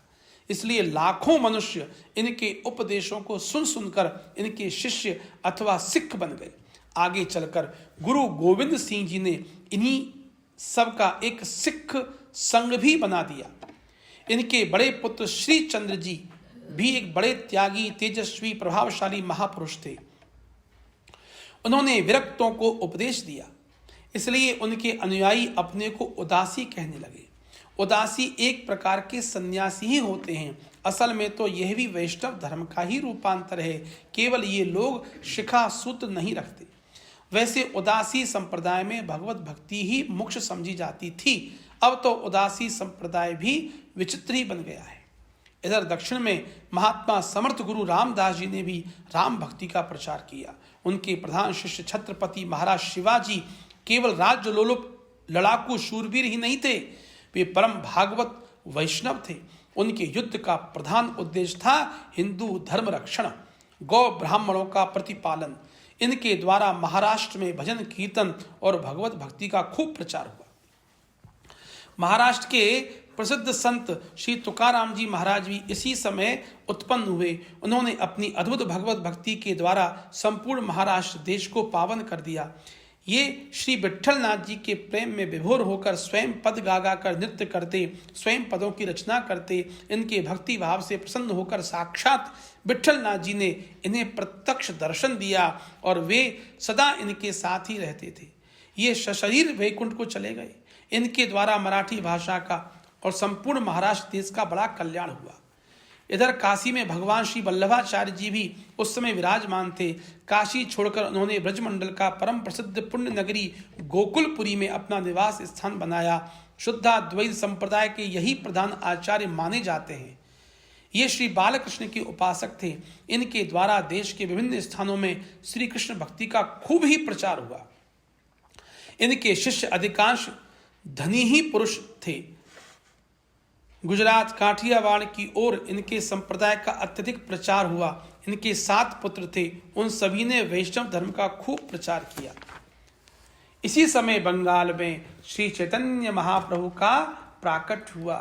इसलिए लाखों मनुष्य इनके उपदेशों को सुन सुनकर इनके शिष्य अथवा सिख बन गए। आगे चलकर गुरु गोविंद सिंह जी ने इन्हीं सब का एक सिख संघ भी बना दिया। इनके बड़े पुत्र श्री चंद्र जी भी एक बड़े त्यागी, तेजस्वी, प्रभावशाली महापुरुष थे। उन्होंने विरक्तों को उपदेश दिया, इसलिए उनके अनुयायी अपने को उदासी कहने लगे। उदासी एक प्रकार के सन्यासी ही होते हैं। असल में तो यह भी वैष्णव धर्म का ही रूपांतर है, केवल ये लोग शिखा सूत्र नहीं रखते। वैसे उदासी संप्रदाय में भगवत भक्ति ही मुख्य समझी जाती थी। अब तो उदासी संप्रदाय भी विचित्र ही बन गया है। इधर दक्षिण में महात्मा समर्थ गुरु रामदास जी ने भी राम भक्ति का प्रचार किया। उनके प्रधान शिष्य छत्रपति महाराज शिवाजी केवल राज्य लोलुप लड़ाकू शूरवीर ही नहीं थे, वे परम भागवत वैष्णव थे। उनके युद्ध का प्रधान उद्देश्य था हिंदू धर्म रक्षण, गौ ब्राह्मणों का प्रतिपालन। इनके द्वारा महाराष्ट्र में भजन कीर्तन और भगवत भक्ति का खूब प्रचार हुआ। महाराष्ट्र के प्रसिद्ध संत श्री तुकाराम जी महाराज भी इसी समय उत्पन्न हुए। उन्होंने अपनी अद्भुत भगवत भक्ति के द्वारा संपूर्ण महाराष्ट्र देश को पावन कर दिया। ये श्री विट्ठल नाथ जी के प्रेम में विभोर होकर स्वयं पद गा गा कर नृत्य करते, स्वयं पदों की रचना करते। इनके भक्ति भाव से प्रसन्न होकर साक्षात विट्ठल नाथ जी ने इन्हें प्रत्यक्ष दर्शन दिया और वे सदा इनके साथ ही रहते थे। ये सशरीर वैकुंठ को चले गए। इनके द्वारा मराठी भाषा का और संपूर्ण महाराष्ट्र देश का बड़ा कल्याण हुआ। इधर काशी में भगवान श्री वल्लभाचार्य जी भी उस समय विराजमान थे। काशी छोड़कर उन्होंने ब्रजमंडल का परम प्रसिद्ध पुण्य नगरी गोकुलपुरी में अपना निवास स्थान बनाया। शुद्धाद्वैत संप्रदाय के यही प्रधान आचार्य माने जाते हैं। ये श्री बालकृष्ण के उपासक थे। इनके द्वारा देश के विभिन्न स्थानों में श्री कृष्ण भक्ति का खूब ही प्रचार हुआ। इनके शिष्य अधिकांश धनी ही पुरुष थे। गुजरात, काठियावाड़ की ओर इनके संप्रदाय का अत्यधिक प्रचार हुआ। इनके 7 पुत्र थे। उन सभी ने वैष्णव धर्म का खूब प्रचार किया। इसी समय बंगाल में श्री चैतन्य महाप्रभु का प्राकट हुआ।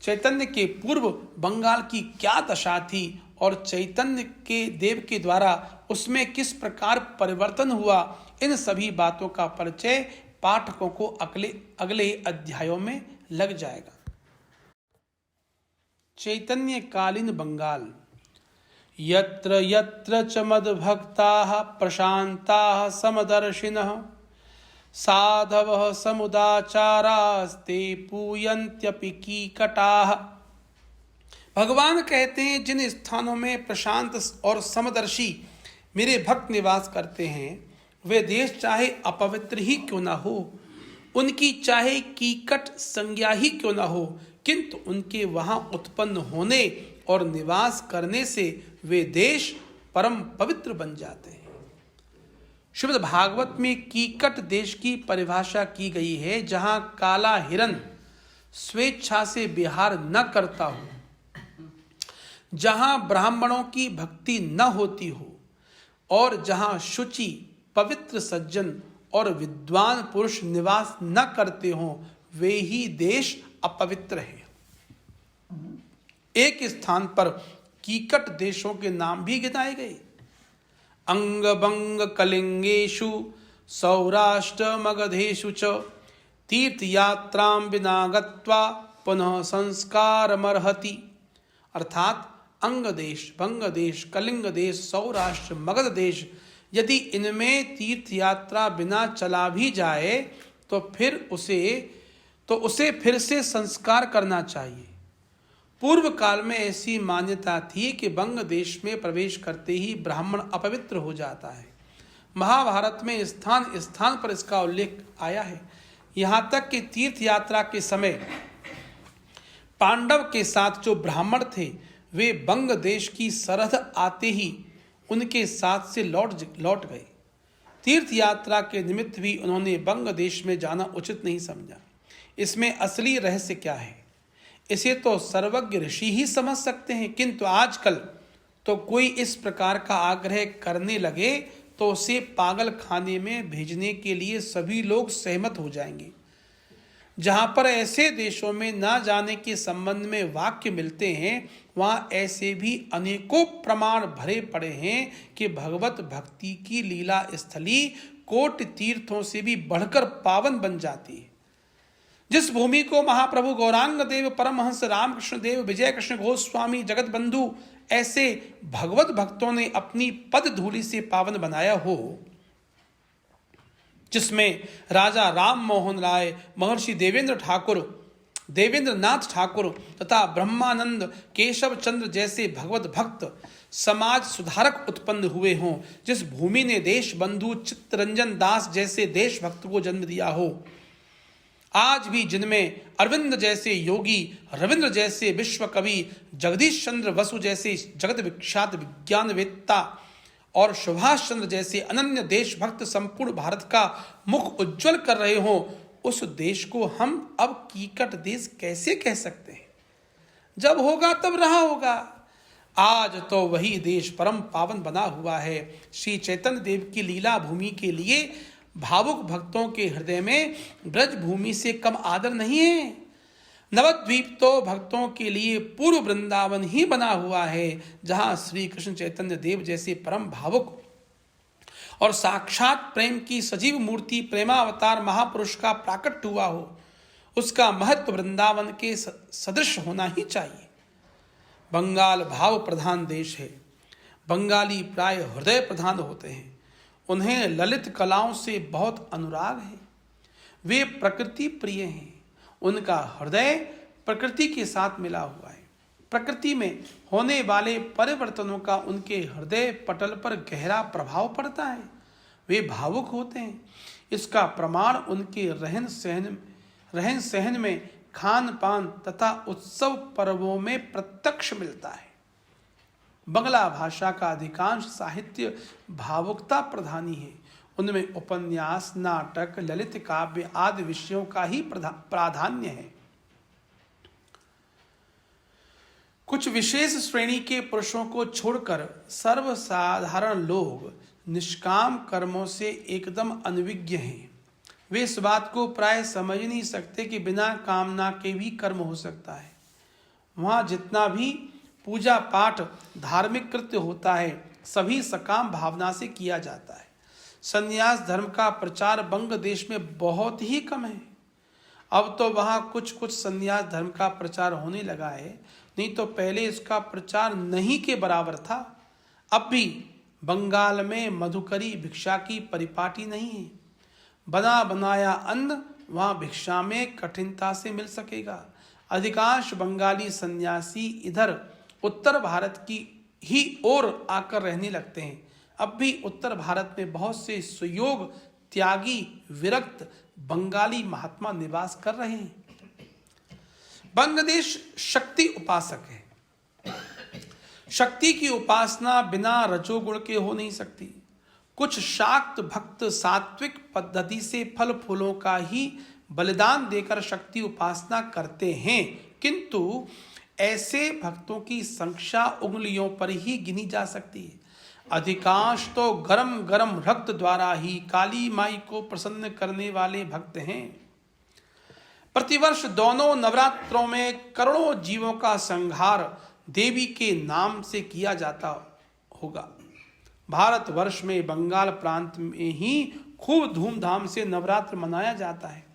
चैतन्य के पूर्व बंगाल की क्या दशा थी और चैतन्य के देव के द्वारा उसमें किस प्रकार परिवर्तन हुआ, इन सभी बातों का परिचय पाठकों को अगले अध्यायों में लग जाएगा। चैतन्य कालीन बंगाल। यत्र यत्र च मद्भक्ताः प्रशान्ताः समदर्शिनः साधवः समुदाचारास्ते पूयन्त्यपि कीकटाः। भगवान कहते हैं, जिन स्थानों में प्रशांत और समदर्शी मेरे भक्त निवास करते हैं, वे देश चाहे अपवित्र ही क्यों ना हो, उनकी चाहे कीकट संज्ञा ही क्यों ना हो, किंतु उनके वहां उत्पन्न होने और निवास करने से वे देश परम पवित्र बन जाते हैं। श्रीमद् भागवत में कीकट देश की परिभाषा की गई है, जहां काला हिरन स्वेच्छा से विहार न करता हो, जहां ब्राह्मणों की भक्ति न होती हो और जहां शुचि, पवित्र सज्जन और विद्वान पुरुष निवास न करते हों, वे ही देश अपवित्र है। एक स्थान पर कीकट देशों के नाम भी गिनाए गए। अंग बंग कलिंगेशु सौराष्ट्र मगधेशु च तीर्थ यात्रां विना गत्वा पुनः संस्कार मर्हति। अर्थात अंग देश, बंग देश, कलिंग देश, सौराष्ट्र, मगध देश, यदि इनमें तीर्थ यात्रा बिना चला भी जाए तो उसे फिर से संस्कार करना चाहिए। पूर्व काल में ऐसी मान्यता थी कि बंग देश में प्रवेश करते ही ब्राह्मण अपवित्र हो जाता है। महाभारत में स्थान स्थान पर इसका उल्लेख आया है। यहाँ तक कि तीर्थ यात्रा के समय पांडव के साथ जो ब्राह्मण थे वे बंग देश की सरहद आते ही उनके साथ से लौट गए। तीर्थ यात्रा के निमित्त भी उन्होंने बंग देश में जाना उचित नहीं समझा। इसमें असली रहस्य क्या है, इसे तो सर्वज्ञ ऋषि ही समझ सकते हैं, किंतु आजकल तो कोई इस प्रकार का आग्रह करने लगे तो उसे पागल खाने में भेजने के लिए सभी लोग सहमत हो जाएंगे। जहाँ पर ऐसे देशों में ना जाने के संबंध में वाक्य मिलते हैं वहाँ ऐसे भी अनेकों प्रमाण भरे पड़े हैं कि भगवत भक्ति की लीला स्थली कोटि तीर्थों से भी बढ़कर पावन बन जाती है। जिस भूमि को महाप्रभु गौरांग देव, परमहंस रामकृष्ण देव, विजय कृष्ण गोस्वामी, जगत बंधु ऐसे भगवत भक्तों ने अपनी पद धूलि से पावन बनाया हो, जिसमें राजा राम मोहन राय, महर्षि देवेंद्र नाथ ठाकुर तथा ब्रह्मानंद केशव चंद्र जैसे भगवत भक्त समाज सुधारक उत्पन्न हुए हों, जिस भूमि ने देश बंधु चित्तरंजन दास जैसे देशभक्त को जन्म दिया हो, आज भी जिनमें अरविंद जैसे योगी, रविंद्र जैसे विश्व कवि, जगदीश चंद्र बसु जैसे जगत विख्यात विज्ञानवेत्ता और सुभाष चंद्र जैसे अनन्य देशभक्त संपूर्ण भारत का मुख उज्जवल कर रहे हों, उस देश को हम अब कीकट देश कैसे कह सकते हैं? जब होगा तब रहा होगा। आज तो वही देश परम पावन बना हुआ है। श्री चैतन्य देव की लीला भूमि के लिए भावुक भक्तों के हृदय में ब्रज भूमि से कम आदर नहीं है। नवद्वीप तो भक्तों के लिए पूर्व वृंदावन ही बना हुआ है, जहां श्री कृष्ण चैतन्य देव जैसे परम भावुक और साक्षात प्रेम की सजीव मूर्ति प्रेमावतार महापुरुष का प्राकट हुआ हो। उसका महत्व वृंदावन के सदृश होना ही चाहिए। बंगाल भाव प्रधान देश है। बंगाली प्राय हृदय प्रधान होते हैं। उन्हें ललित कलाओं से बहुत अनुराग है। वे प्रकृति प्रिय हैं। उनका हृदय प्रकृति के साथ मिला हुआ है। प्रकृति में होने वाले परिवर्तनों का उनके हृदय पटल पर गहरा प्रभाव पड़ता है। वे भावुक होते हैं। इसका प्रमाण उनके रहन सहन में, खान पान तथा उत्सव पर्वों में प्रत्यक्ष मिलता है। बंगला भाषा का अधिकांश साहित्य भावुकता प्रधानी है। उनमें उपन्यास, नाटक, ललित काव्य आदि विषयों का ही प्राधान्य है। कुछ विशेष श्रेणी के पुरुषों को छोड़कर सर्वसाधारण लोग निष्काम कर्मों से एकदम अनभिज्ञ हैं। वे इस बात को प्राय समझ नहीं सकते कि बिना कामना के भी कर्म हो सकता है। वहाँ जितना भी पूजा पाठ धार्मिक कृत्य होता है सभी सकाम भावना से किया जाता है। संन्यास धर्म का प्रचार बंग देश में बहुत ही कम है। अब तो वहाँ कुछ कुछ संन्यास धर्म का प्रचार होने लगा है, नहीं तो पहले इसका प्रचार नहीं के बराबर था। अब भी बंगाल में मधुकरी भिक्षा की परिपाटी नहीं है। बना बनाया अन्न वहाँ भिक्षा में कठिनता से मिल सकेगा। अधिकांश बंगाली सन्यासी इधर उत्तर भारत की ही ओर आकर रहने लगते हैं। अब भी उत्तर भारत में बहुत से सुयोग त्यागी विरक्त बंगाली महात्मा निवास कर रहे हैं। बंगदेश शक्ति उपासक है। शक्ति की उपासना बिना रजोगुण के हो नहीं सकती। कुछ शाक्त भक्त सात्विक पद्धति से फल फूलों का ही बलिदान देकर शक्ति उपासना करते हैं, किंतु ऐसे भक्तों की संख्या उंगलियों पर ही गिनी जा सकती है। अधिकांश तो गरम गरम रक्त द्वारा ही काली माई को प्रसन्न करने वाले भक्त हैं। प्रतिवर्ष दोनों नवरात्रों में करोड़ों जीवों का संहार देवी के नाम से किया जाता होगा। भारतवर्ष में बंगाल प्रांत में ही खूब धूमधाम से नवरात्र मनाया जाता है,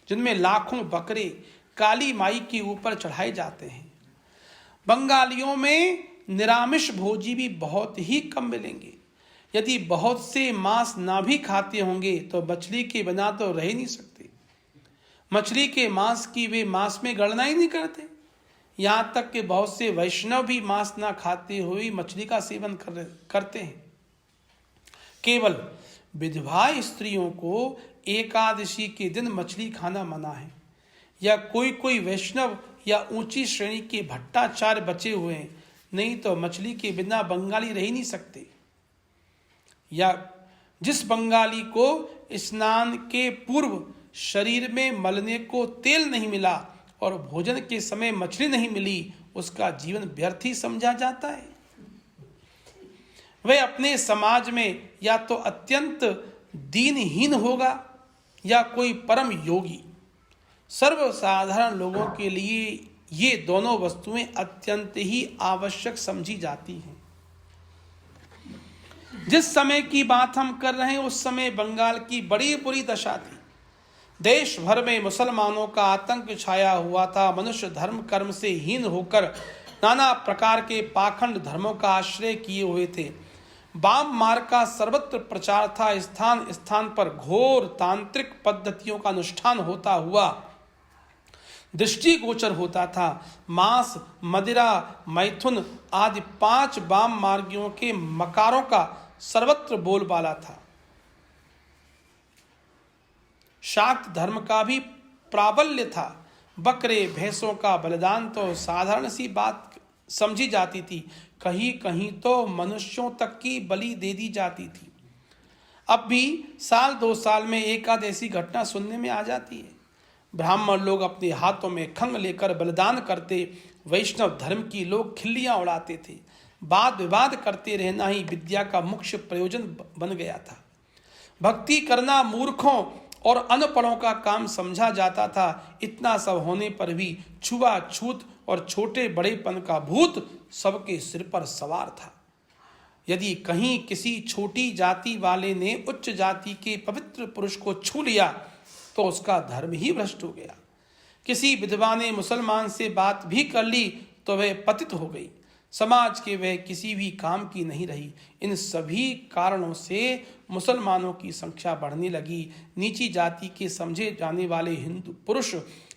जिनमें लाखों बकरे काली माई के ऊपर चढ़ाए जाते हैं। बंगालियों में निरामिष भोजी भी बहुत ही कम मिलेंगे। यदि बहुत से मांस ना भी खाते होंगे तो मछली के बिना तो रह ही नहीं सकते। मछली के मांस की वे मांस में गणना ही नहीं करते। यहाँ तक कि बहुत से वैष्णव भी मांस ना खाते हुए मछली का सेवन करते हैं। केवल विधवा स्त्रियों को एकादशी के दिन मछली खाना मना है, या कोई वैष्णव या ऊंची श्रेणी के भट्टाचार्य बचे हुए हैं, नहीं तो मछली के बिना बंगाली रह ही नहीं सकते। या जिस बंगाली को स्नान के पूर्व शरीर में मलने को तेल नहीं मिला और भोजन के समय मछली नहीं मिली, उसका जीवन व्यर्थ ही समझा जाता है। वह अपने समाज में या तो अत्यंत दीनहीन होगा या कोई परम योगी। सर्वसाधारण लोगों के लिए ये दोनों वस्तुएं अत्यंत ही आवश्यक समझी जाती हैं। जिस समय की बात हम कर रहे हैं उस समय बंगाल की बड़ी बुरी दशा थी। देश भर में मुसलमानों का आतंक छाया हुआ था। मनुष्य धर्म कर्म से हीन होकर नाना प्रकार के पाखंड धर्मों का आश्रय किए हुए थे। वाम मार्ग का सर्वत्र प्रचार था। स्थान स्थान पर घोर तांत्रिक पद्धतियों का अनुष्ठान होता हुआ दृष्टिगोचर होता था। मांस, मदिरा, मैथुन आदि 5 वाम मार्गियों के मकारों का सर्वत्र बोलबाला था। शाक्त धर्म का भी प्राबल्य था। बकरे भैंसों का बलिदान तो साधारण सी बात समझी जाती थी, कहीं कहीं तो मनुष्यों तक की बलि दे दी जाती थी। अब भी साल 2 साल में एक आध ऐसी घटना सुनने में आ जाती है। ब्राह्मण लोग अपने हाथों में खंग लेकर बलिदान करते, वैष्णव धर्म की लोग खिल्लियां उड़ाते थे। वाद विवाद करते रहना ही विद्या का मुख्य प्रयोजन बन गया था। भक्ति करना मूर्खों और अनपढ़ों का काम समझा जाता था। इतना सब होने पर भी छुआछूत और छोटे बड़ेपन का भूत सबके सिर पर सवार था। यदि कहीं किसी छोटी जाति वाले ने उच्च जाति के पवित्र पुरुष को छू लिया तो उसका धर्म ही भ्रष्ट हो गया। किसी विधवा ने मुसलमान से बात भी कर ली तो वह पतित हो गई। समाज के वह किसी भी काम की नहीं रही। इन सभी कारणों से मुसलमानों की संख्या बढ़ने लगी। नीची जाति के समझे जाने वाले हिंदू पुरुष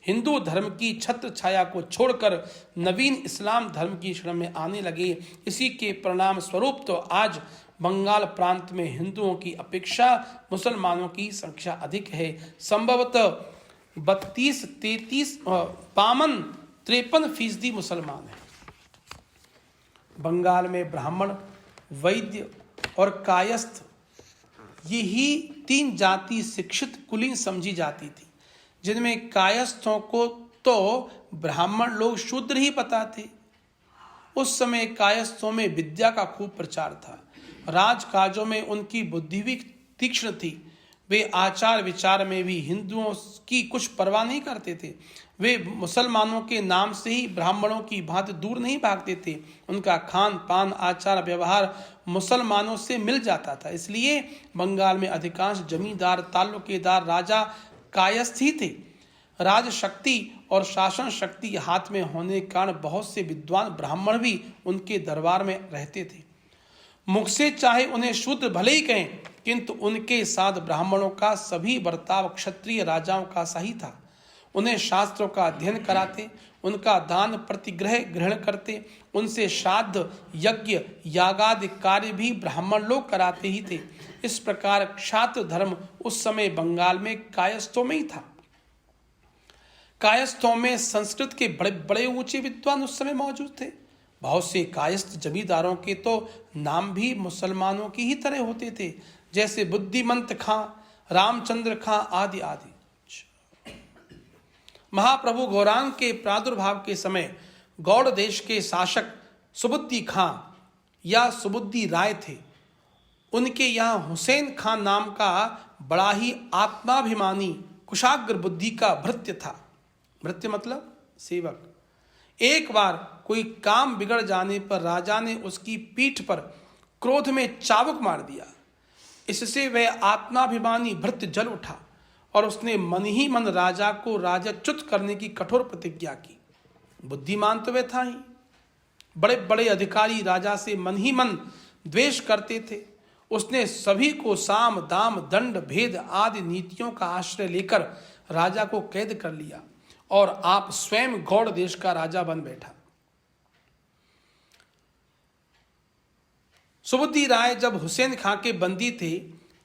हिंदू धर्म की छत्र छाया को छोड़कर नवीन इस्लाम धर्म की शरण में आने लगे। इसी के परिणाम स्वरूप तो आज बंगाल प्रांत में हिंदुओं की अपेक्षा मुसलमानों की संख्या अधिक है। संभवतः 53 मुसलमान हैं। बंगाल में ब्राह्मण, वैद्य और कायस्थ यही 3 जाति शिक्षित कुलीन समझी जाती थी, जिनमें कायस्थों को तो ब्राह्मण लोग शूद्र ही बताते। उस समय कायस्थों में विद्या का खूब प्रचार था। राजकाजों में उनकी बुद्धि भी तीक्ष्ण थी। वे आचार विचार में भी हिंदुओं की कुछ परवाह नहीं करते थे। वे मुसलमानों के नाम से ही ब्राह्मणों की भांति दूर नहीं भागते थे। उनका खान पान आचार व्यवहार मुसलमानों से मिल जाता था। इसलिए बंगाल में अधिकांश जमींदार, ताल्लुकेदार, राजा कायस्थ ही थे। राज शक्ति और शासन शक्ति हाथ में होने के कारण बहुत से विद्वान ब्राह्मण भी उनके दरबार में रहते थे। मुख से चाहे उन्हें शूद्र भले ही कहें, किंतु उनके साथ ब्राह्मणों का सभी बर्ताव क्षत्रिय राजाओं का सही था। उन्हें शास्त्रों का अध्ययन कराते, उनका दान प्रतिग्रह ग्रहण करते, उनसे श्राद्ध यज्ञ यागादि कार्य भी ब्राह्मण लोग कराते ही थे। इस प्रकार क्षात्र धर्म उस समय बंगाल में कायस्थों में ही था। कायस्थों में संस्कृत के बड़े बड़े ऊंचे विद्वान उस समय मौजूद थे। बहुत से कायस्थ जमींदारों के तो नाम भी मुसलमानों की ही तरह होते थे, जैसे बुद्धिमंत खां, रामचंद्र खां आदि आदि। महाप्रभु गौरांग के प्रादुर्भाव के समय गौड़ देश के शासक सुबुद्धि खां या सुबुद्धि राय थे। उनके यहाँ हुसैन खान नाम का बड़ा ही आत्माभिमानी कुशाग्र बुद्धि का भृत्य था। भृत्य मतलब सेवक। एक बार कोई काम बिगड़ जाने पर राजा ने उसकी पीठ पर क्रोध में चाबुक मार दिया। इससे वह आत्माभिमानी भृत्य जल उठा और उसने मन ही मन राजा को राजच्युत करने की कठोर प्रतिज्ञा की। बुद्धिमान तो वह था ही। बड़े बड़े अधिकारी राजा से मन ही मन द्वेष करते थे। उसने सभी को साम दाम दंड भेद आदि नीतियों का आश्रय लेकर राजा को कैद कर लिया और आप स्वयं गौड़ देश का राजा बन बैठा। सुबुद्धि राय जब हुसैन खां के बंदी थे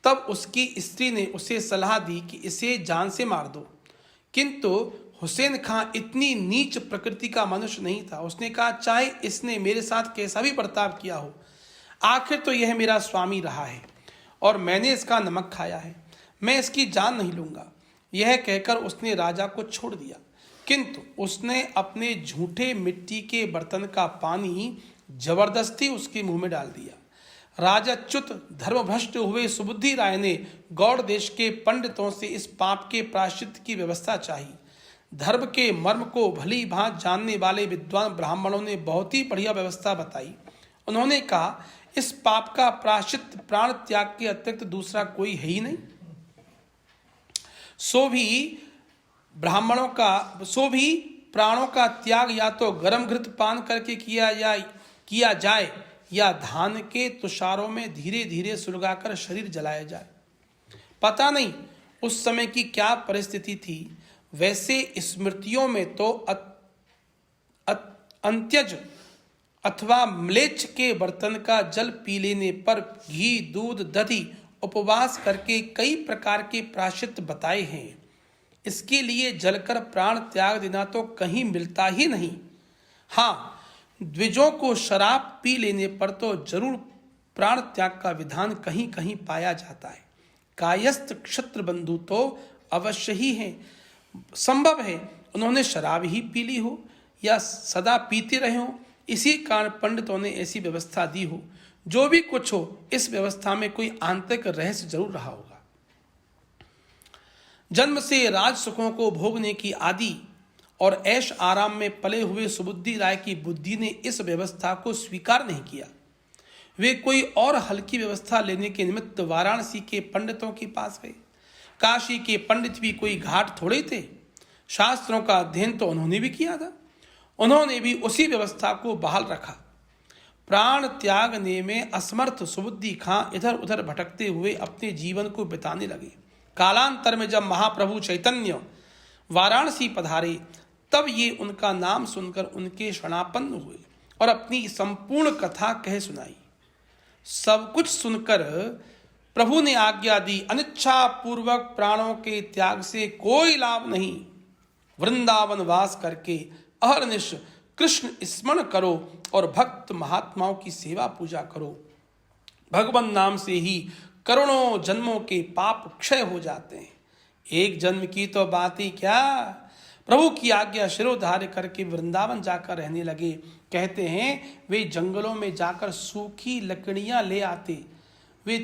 तब उसकी स्त्री ने उसे सलाह दी कि इसे जान से मार दो, किंतु हुसैन खां इतनी नीच प्रकृति का मनुष्य नहीं था। उसने कहा, चाहे इसने मेरे साथ कैसा भी बर्ताव किया हो, आखिर तो यह मेरा स्वामी रहा है और मैंने इसका नमक खाया है, मैं इसकी जान नहीं लूंगा। यह कहकर उसने राजा को छोड़ दिया, किंतु उसने अपने झूठे मिट्टी के बर्तन का पानी जबरदस्ती उसके मुंह में डाल दिया। राजाच्युत धर्मभ्रष्ट हुए सुबुद्धि राय ने गौड़ देश के पंडितों से इस पाप के प्रायश्चित की व्यवस्था चाही। धर्म के मर्म को भली भांति जानने वाले विद्वान ब्राह्मणों ने बहुत ही बढ़िया व्यवस्था बताई। उन्होंने कहा, इस पाप का प्रायश्चित प्राण त्याग के अतिरिक्त दूसरा कोई है ही नहीं। सो भी प्राणों का त्याग या तो गर्म घृत पान करके किया जाए या धान के तुषारों में धीरे धीरे सुलगाकर शरीर जलाया जाए। पता नहीं उस समय की क्या परिस्थिति थी। वैसे स्मृतियों में तो अंत्यज अथवा म्लेच्छ के बर्तन का जल पी लेने पर घी दूध दधी उपवास करके कई प्रकार के प्रायश्चित बताए हैं। इसके लिए जलकर प्राण त्याग देना तो कहीं मिलता ही नहीं। हाँ, द्विजों को शराब पी लेने पर तो जरूर प्राण त्याग का विधान कहीं कहीं पाया जाता है। कायस्थ क्षत्र बंधु तो अवश्य ही है। संभव है उन्होंने शराब ही पी ली हो या सदा पीते रहे हो, इसी कारण पंडितों ने ऐसी व्यवस्था दी हो। जो भी कुछ हो, इस व्यवस्था में कोई आंतरिक रहस्य जरूर रहा होगा। जन्म से राज सुखों को भोगने की आदि और ऐश आराम में पले हुए सुबुद्धि राय की बुद्धि ने इस व्यवस्था को स्वीकार नहीं किया। वे कोई और हल्की व्यवस्था लेने के निमित्त वाराणसी के पंडितों के पास गए। काशी के पंडित भी कोई घाट थोड़े थे। शास्त्रों का अध्ययन तो उन्होंने भी किया था। उन्होंने भी उसी व्यवस्था को बहाल रखा। प्राण त्यागने में असमर्थ सुबुद्धि खां इधर उधर भटकते हुए अपने जीवन को बिताने लगे। कालांतर में जब महाप्रभु चैतन्य वाराणसी पधारे तब ये उनका नाम सुनकर उनके शरणापन्न हुए और अपनी संपूर्ण कथा कह सुनाई। सब कुछ सुनकर प्रभु ने आज्ञा दी, अनिच्छा पूर्वक प्राणों के त्याग से कोई लाभ नहीं। वृंदावन वास करके अहरनिश कृष्ण स्मरण करो और भक्त महात्माओं की सेवा पूजा करो। भगवान नाम से ही करोड़ों जन्मों के पाप क्षय हो जाते हैं। एक जन्म की तो बात ही क्या। प्रभु की आज्ञा शिरोधार्य करके वृंदावन जाकर रहने लगे। कहते हैं वे जंगलों में जाकर सूखी लकड़ियां ले आते। वे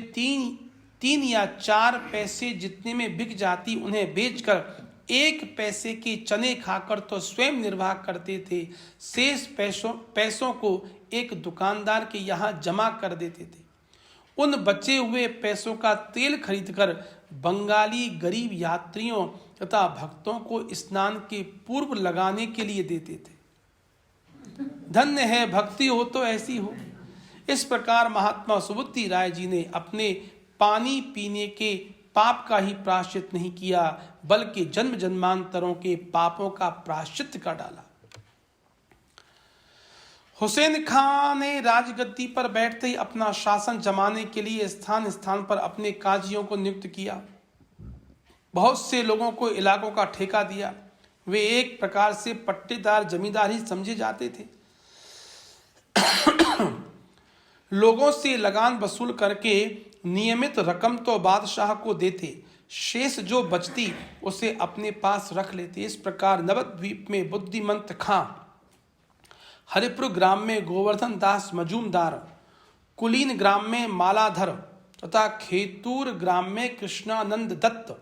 तीन या 4 पैसे जितने में बिक जाती उन्हें बेचकर 1 पैसे के चने खाकर तो स्वयं निर्वाह करते थे। शेष पैसों को एक दुकानदार के यहाँ जमा कर देते थे। उन बचे हुए पैसों का तेल खरीदकर बंगाली गरीब यात्रियों तथा भक्तों को स्नान के पूर्व लगाने के लिए देते थे। धन्य है भक्ति हो तो ऐसी हो। इस प्रकार महात्मा सुबुद्धि राय जी ने अपने पानी पीने के पाप का ही प्रायश्चित नहीं किया, बल्कि जन्म जन्मांतरों के पापों का प्रायश्चित कर डाला। हुसैन खां ने राजगद्दी पर बैठते ही अपना शासन जमाने के लिए स्थान स्थान पर अपने काजियों को नियुक्त किया। बहुत से लोगों को इलाकों का ठेका दिया। वे एक प्रकार से पट्टेदार जमींदार ही समझे जाते थे। लोगों से लगान वसूल करके नियमित रकम तो बादशाह को देते, शेष जो बचती उसे अपने पास रख लेते। इस प्रकार नवद्वीप में बुद्धिमंत खां हरिपुर ग्राम में गोवर्धन दास मजूमदार, कुलीन ग्राम में मालाधर तथा खेतूर ग्राम में कृष्णानंद दत्त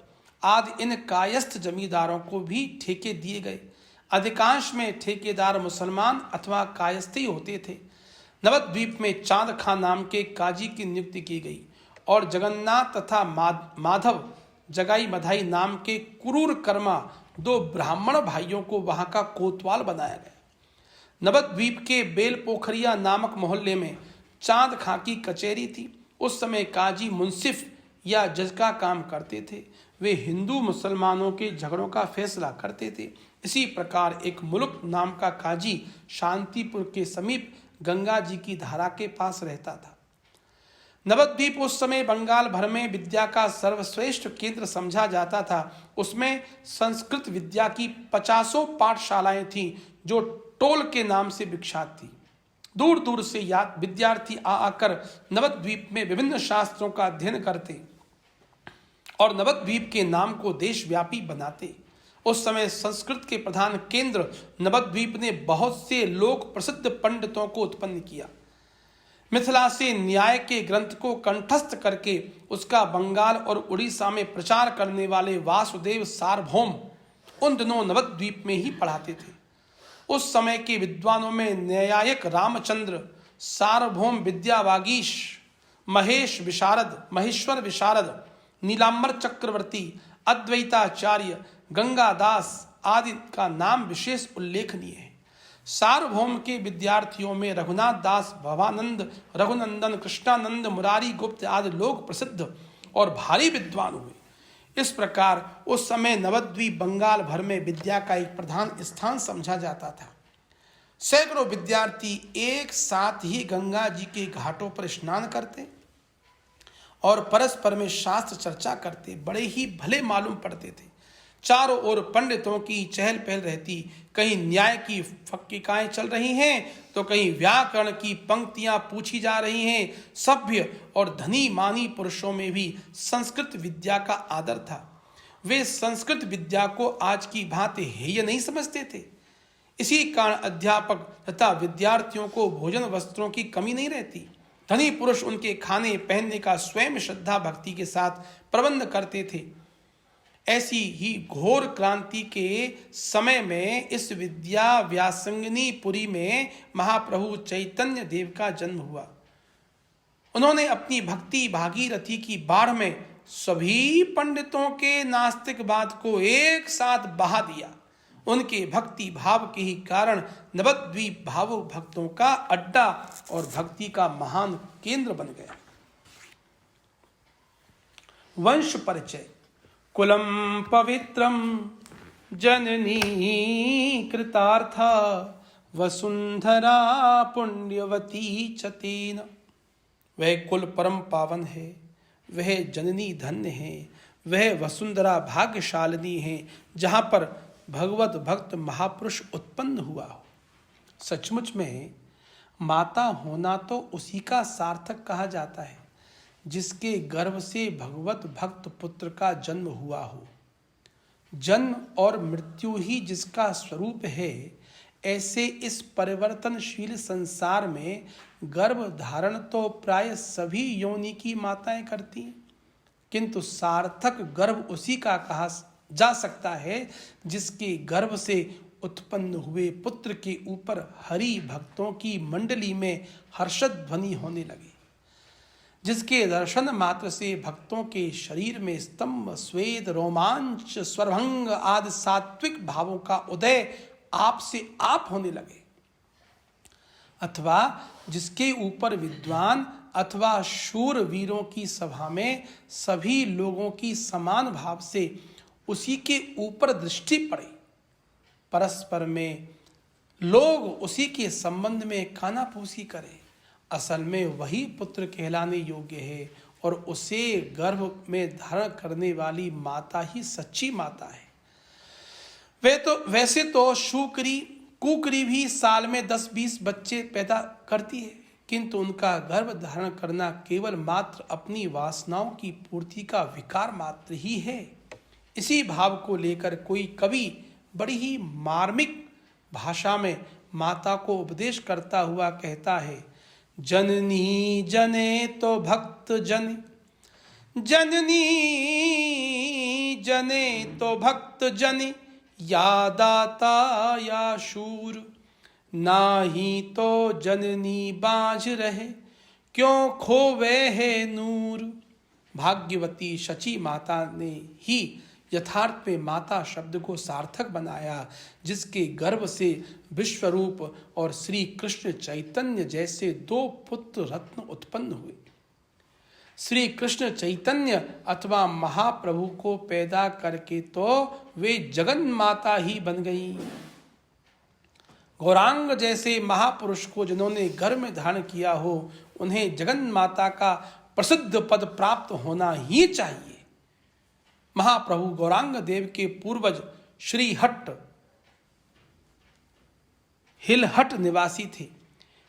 आदि इन कायस्थ जमींदारों को भी ठेके दिए गए। अधिकांश में ठेकेदार मुसलमान अथवा कायस्थ ही होते थे। नवद्वीप में चांद खां नाम के काजी की नियुक्ति की गई और जगन्नाथ तथा माधव जगाई मधाई नाम के कुरूर कर्मा 2 ब्राह्मण भाइयों को वहां का कोतवाल बनाया गया। नवद्वीप के बेल पोखरिया नामक मोहल्ले में चांद खां की कचहरी थी। उस समय काजी मुंसिफ या जज का काम करते थे। वे हिंदू मुसलमानों के झगड़ों का फैसला करते थे। इसी प्रकार एक मुल्क नाम का काजी शांतिपुर के समीप गंगा जी की धारा के पास रहता था। नवद्वीप उस समय बंगाल भर में विद्या का सर्वश्रेष्ठ केंद्र समझा जाता था। उसमें संस्कृत विद्या की 50 पाठशालाएं थीं जो टोल के नाम से विख्यात थी। दूर दूर से विद्यार्थी आकर नवद्वीप में विभिन्न शास्त्रों का अध्ययन करते और नवद्वीप के नाम को देशव्यापी बनाते। उस समय संस्कृत के प्रधान केंद्र नवद्वीप ने बहुत से लोक प्रसिद्ध पंडितों को उत्पन्न किया। मिथिला से न्याय के ग्रंथ को कंठस्थ करके उसका बंगाल और उड़ीसा में प्रचार करने वाले वासुदेव सार्वभौम उन दिनों नवद्वीप में ही पढ़ाते थे। उस समय के विद्वानों में न्यायिक रामचंद्र, सार्वभौम विद्यावागीश, महेश्वर विशारद, नीलांबर चक्रवर्ती, अद्वैताचार्य, गंगादास आदि का नाम विशेष उल्लेखनीय है। सार्वभौम के विद्यार्थियों में रघुनाथ दास, भवानंद, रघुनंदन, कृष्णानंद, मुरारी गुप्त आदि लोग प्रसिद्ध और भारी विद्वान हुए। इस प्रकार उस समय नवद्वीप बंगाल भर में विद्या का एक प्रधान स्थान समझा जाता था। सैकड़ों विद्यार्थी एक साथ ही गंगा जी के घाटों पर स्नान करते और परस्पर में शास्त्र चर्चा करते बड़े ही भले मालूम पड़ते थे। चारों ओर पंडितों की चहल पहल रहती। कहीं न्याय की फक्किकाएं चल रही हैं तो कहीं व्याकरण की पंक्तियां पूछी जा रही हैं। सभ्य और धनी मानी पुरुषों में भी संस्कृत विद्या का आदर था। वे संस्कृत विद्या को आज की भांति हेय नहीं समझते थे। इसी कारण अध्यापक तथा विद्यार्थियों को भोजन वस्त्रों की कमी नहीं रहती। धनी पुरुष उनके खाने पहनने का स्वयं श्रद्धा भक्ति के साथ प्रबंध करते थे। ऐसी ही घोर क्रांति के समय में इस विद्या व्यासंगिनी पुरी में महाप्रभु चैतन्य देव का जन्म हुआ। उन्होंने अपनी भक्ति भागीरथी की बाढ़ में सभी पंडितों के नास्तिकवाद को एक साथ बहा दिया। उनके भक्ति भाव के ही कारण नवद्वीप भावुक भक्तों का अड्डा और भक्ति का महान केंद्र बन गया। वंश परिचय। कुलम पवित्रम जननी कृतार्था वसुंधरा पुण्यवती चतेन। वह कुल परम पावन है, वह जननी धन्य है, वह वसुंधरा भाग्यशालिनी है जहाँ पर भगवत भक्त महापुरुष उत्पन्न हुआ हो। सचमुच में माता होना तो उसी का सार्थक कहा जाता है जिसके गर्भ से भगवत भक्त पुत्र का जन्म हुआ हो। जन्म और मृत्यु ही जिसका स्वरूप है, ऐसे इस परिवर्तनशील संसार में गर्भ धारण तो प्राय सभी योनि की माताएं करती हैं, किंतु सार्थक गर्भ उसी का कहा जा सकता है जिसके गर्भ से उत्पन्न हुए पुत्र के ऊपर हरि भक्तों की मंडली में हर्षद ध्वनि होने लगे, जिसके दर्शन मात्र से भक्तों के शरीर में स्तंभ, स्वेद, रोमांच, स्वरभंग आदि सात्विक भावों का उदय आप से आप होने लगे, अथवा जिसके ऊपर विद्वान अथवा शूर वीरों की सभा में सभी लोगों की समान भाव से उसी के ऊपर दृष्टि पड़े। परस्पर में लोग उसी के संबंध में कानाफूसी करें। असल में वही पुत्र कहलाने योग्य है और उसे गर्भ में धारण करने वाली माता ही सच्ची माता है। वैसे तो शूकरी कुकरी भी साल में 10-20 बच्चे पैदा करती है, किंतु उनका गर्भ धारण करना केवल मात्र अपनी वासनाओं की पूर्ति का विकार मात्र ही है। इसी भाव को लेकर कोई कवि बड़ी ही मार्मिक भाषा में माता को उपदेश करता हुआ कहता है, जननी जने तो भक्त जन, जननी जने तो भक्त जन, या दाता या शूर, नाही तो जननी बाझ रहे, क्यों खोवे है नूर। भाग्यवती शची माता ने ही यथार्थ में माता शब्द को सार्थक बनाया, जिसके गर्भ से विश्वरूप और श्री कृष्ण चैतन्य जैसे 2 पुत्र रत्न उत्पन्न हुए। श्री कृष्ण चैतन्य अथवा महाप्रभु को पैदा करके तो वे जगन माता ही बन गई। गौरांग जैसे महापुरुष को जिन्होंने घर में धारण किया हो, उन्हें जगन माता का प्रसिद्ध पद प्राप्त होना ही चाहिए। महाप्रभु गौरांग देव के पूर्वज श्री हट्ट हिलहट निवासी थे।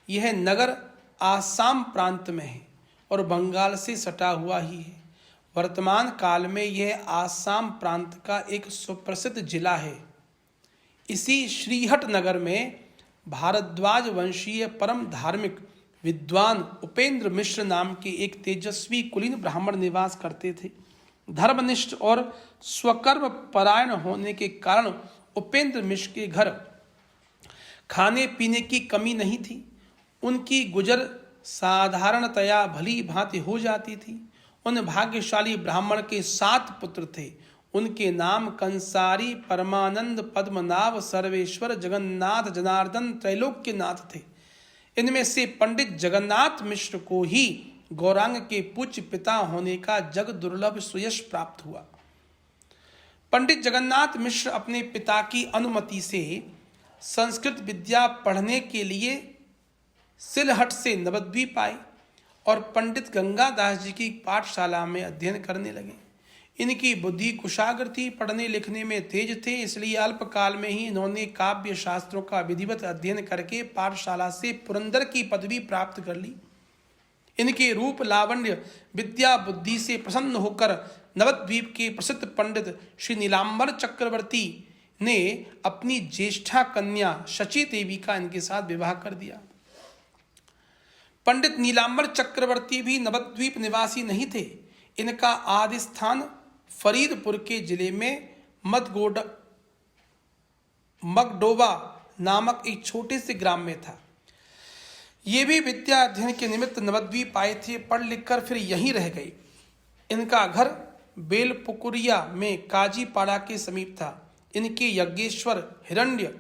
यह नगर आसाम प्रांत में है और बंगाल से सटा हुआ ही है। वर्तमान काल में यह आसाम प्रांत का एक सुप्रसिद्ध जिला है। इसी श्रीहट नगर में भारद्वाज वंशीय परम धार्मिक विद्वान उपेंद्र मिश्र नाम के एक तेजस्वी कुलीन ब्राह्मण निवास करते थे। धर्मनिष्ठ और स्वकर्म परायण होने के कारण उपेंद्र मिश्र के घर खाने पीने की कमी नहीं थी। उनकी गुजर साधारणतया भली भांति हो जाती थी। उन भाग्यशाली ब्राह्मण के 7 पुत्र थे। उनके नाम कंसारी, परमानंद, पद्मनाभ, सर्वेश्वर, जगन्नाथ, जनार्दन, त्रैलोक्यनाथ थे। इनमें से पंडित जगन्नाथ मिश्र को ही गौरांग के पूज्य पिता होने का जग दुर्लभ सुयश प्राप्त हुआ। पंडित जगन्नाथ मिश्र अपने पिता की अनुमति से संस्कृत विद्या पढ़ने के लिए सिलहट से नवद्वीप आए और पंडित गंगादास जी की पाठशाला में अध्ययन करने लगे। इनकी बुद्धि कुशाग्र थी, पढ़ने लिखने में तेज थे, इसलिए अल्पकाल में ही इन्होंने काव्य शास्त्रों का विधिवत अध्ययन करके पाठशाला से पुरंदर की पदवी प्राप्त कर ली। इनके रूप, लावण्य, विद्या, बुद्धि से प्रसन्न होकर नवद्वीप के प्रसिद्ध पंडित श्री नीलांबर चक्रवर्ती ने अपनी ज्येष्ठा कन्या शची देवी का इनके साथ विवाह कर दिया। पंडित नीलांबर चक्रवर्ती भी नवद्वीप निवासी नहीं थे। इनका आदि स्थान फरीदपुर के जिले में मगडोवा नामक एक छोटे से ग्राम में था। ये भी विद्या अध्ययन के निमित्त नवद्वीप आए थे। पढ़ लिखकर फिर यहीं रह गए। इनका घर बेलपुकुरिया में काजीपाड़ा के समीप था। इनके यज्ञेश्वर हिरण्य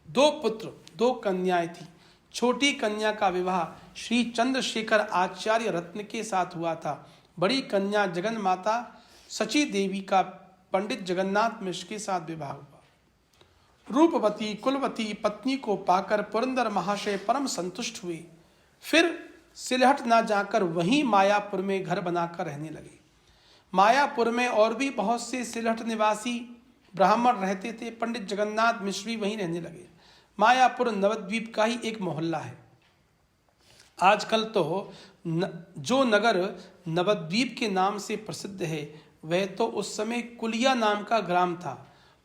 2 पुत्र 2 कन्याएं थी। छोटी कन्या का विवाह श्री चंद्रशेखर आचार्य रत्न के साथ हुआ था। बड़ी कन्या जगन माता सची देवी का पंडित जगन्नाथ मिश्र के साथ विवाह हुआ। रूपवती कुलवती पत्नी को पाकर पुरंदर महाशय परम संतुष्ट हुए। फिर सिलहट ना जाकर वहीं मायापुर में घर बनाकर रहने लगे। मायापुर में और भी बहुत से सिलहट निवासी ब्राह्मण रहते थे। पंडित जगन्नाथ मिश्र भी वहीं रहने लगे। मायापुर नवद्वीप का ही एक मोहल्ला है। आजकल तो जो नगर नवद्वीप के नाम से प्रसिद्ध है, वह तो उस समय कुलिया नाम का ग्राम था।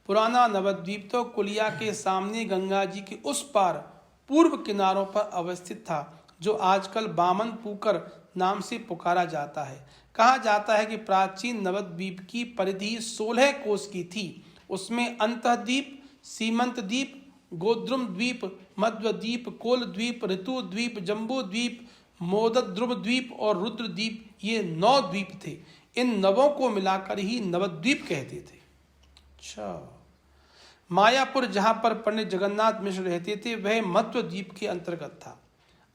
पुराना नवद्वीप तो कुलिया के सामने गंगा जी के उस पार पूर्व किनारों पर अवस्थित था, जो आजकल बामन पुकर नाम से पुकारा जाता है। कहा जाता है कि प्राचीन नवद्वीप की परिधि 16 कोस की थी। उसमें अंतःद्वीप, सीमंत द्वीप, गोद्रुम द्वीप, मध्वद्वीप, कोल द्वीप, ऋतु द्वीप, जम्बू द्वीप, मोदद्रुम द्वीप और रुद्र द्वीप, ये 9 द्वीप थे। इन नवों को मिलाकर ही नवद्वीप कहते थे। अच्छा, मायापुर जहाँ पर पंडित जगन्नाथ मिश्र रहते थे, वह मध्वद्वीप के अंतर्गत था।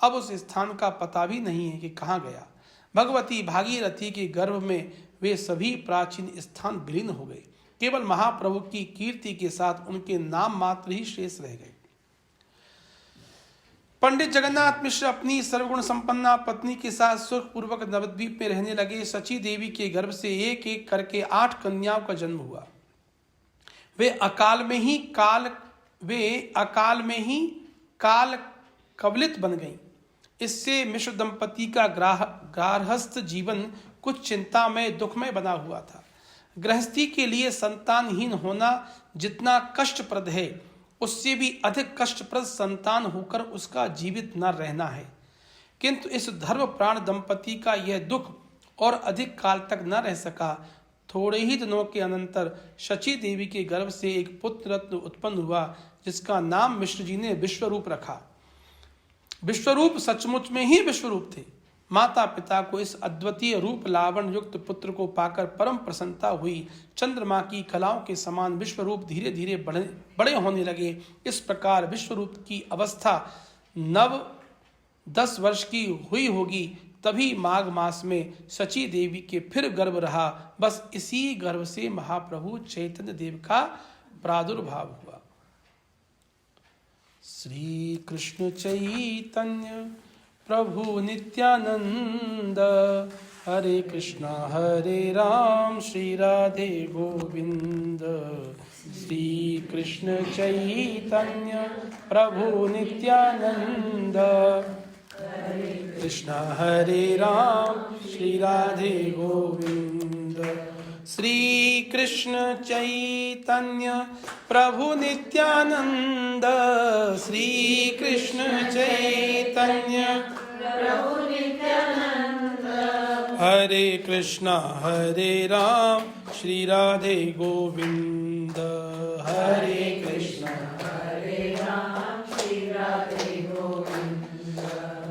अब उस स्थान का पता भी नहीं है कि कहाँ गया। भगवती भागीरथी के गर्भ में वे सभी प्राचीन स्थान विलीन हो गए। केवल महाप्रभु की कीर्ति के साथ उनके नाम मात्र ही शेष रह गए। पंडित जगन्नाथ मिश्र अपनी सर्वगुण संपन्ना पत्नी के साथ सुखपूर्वक नवद्वीप में रहने लगे। सची देवी के गर्भ से एक एक करके 8 कन्याओं का जन्म हुआ। वे अकाल में ही काल कवलित बन गईं। इससे मिश्र दंपति का गार्हस्थ जीवन कुछ चिंतामय दुखमय बना हुआ था। गृहस्थी के लिए संतानहीन होना जितना कष्टप्रद है, उससे भी अधिक कष्टप्रद संतान होकर उसका जीवित न रहना है। किंतु इस धर्म प्राण दंपति का यह दुख और अधिक काल तक न रह सका। थोड़े ही दिनों के अनंतर शची देवी के गर्भ से एक पुत्र रत्न उत्पन्न हुआ, जिसका नाम मिश्र जी ने विश्वरूप रखा। विश्वरूप सचमुच में ही विश्वरूप थे। माता पिता को इस अद्वितीय रूप लावण युक्त पुत्र को पाकर परम प्रसन्नता हुई। चंद्रमा की कलाओं के समान विश्वरूप धीरे धीरे बड़े होने लगे। इस प्रकार विश्वरूप की अवस्था 9-10 वर्ष की हुई होगी। तभी माघ मास में शची देवी के फिर गर्भ रहा। बस इसी गर्भ से महाप्रभु चैतन्य देव का प्रादुर्भाव हुआ। श्री कृष्ण चैतन्य प्रभु नित्यानंद, हरे कृष्णा हरे राम, श्री राधे गोविंद। श्री कृष्ण चैतन्य प्रभु नित्यानंद, हरे कृष्णा हरे राम, श्री राधे गोविंद। श्री कृष्ण चैतन्य प्रभु नित्यानंद, श्री कृष्ण चैतन्य प्रभु नित्यानंद, हरे कृष्णा हरे राम, श्री राधे गोविंद। हरे कृष्णा हरे राम, श्री राधे गोविंद।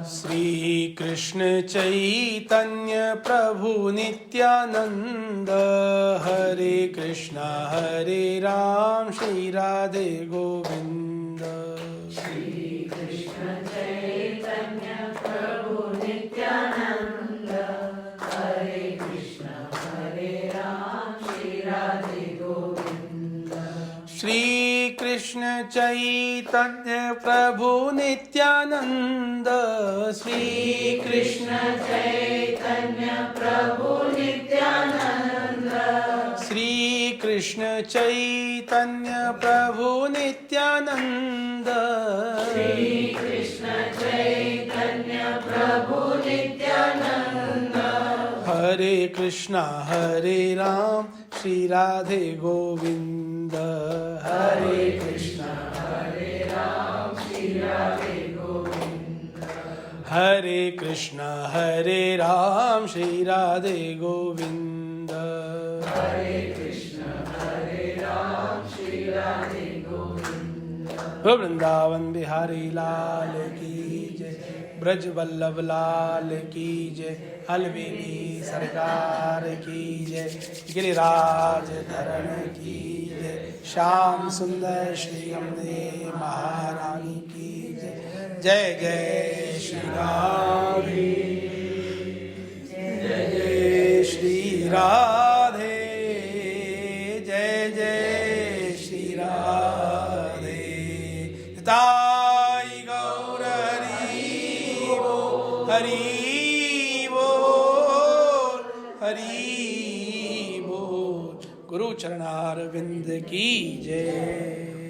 श्री कृष्ण चैतन्य प्रभु नित्यानंद, हरे कृष्णा हरे राम, श्री राधे गोविंद। श्री कृष्ण चैतन्य प्रभु नित्यानंद, हरे कृष्णा हरे राम, श्री राधे गोविंद। श्री कृष्ण चैतन्य प्रभु नित्यानंद, श्री कृष्ण चैतन्य प्रभु नित्यानंद, श्री कृष्ण चैतन्य प्रभु नित्यानंद, श्री कृष्ण चैतन्य प्रभु नित्यानंद, हरे कृष्णा हरे राम, श्री राधे गोविंद। हरे कृष्णा हरे राम, श्री राधे गोविंद। हरे कृष्णा हरे राम, श्री राधे गोविंद। हरे कृष्णा हरे राम, श्री राधे गोविंद। वृंदावन बिहारी लाल की जय, ब्रज वल्लभ लाल की जय, अलवेली सरकार की जय, गिरिराज धरण की जय, श्याम सुंदर श्री अम्बे महारानी की जय। जय जय श्री राधे, जय जय श्री राधे, जय जय श्री राधे। ताई गौर हरि बोल, हरि बोल, हरि बोल। गुरु चरणारविंद की जय।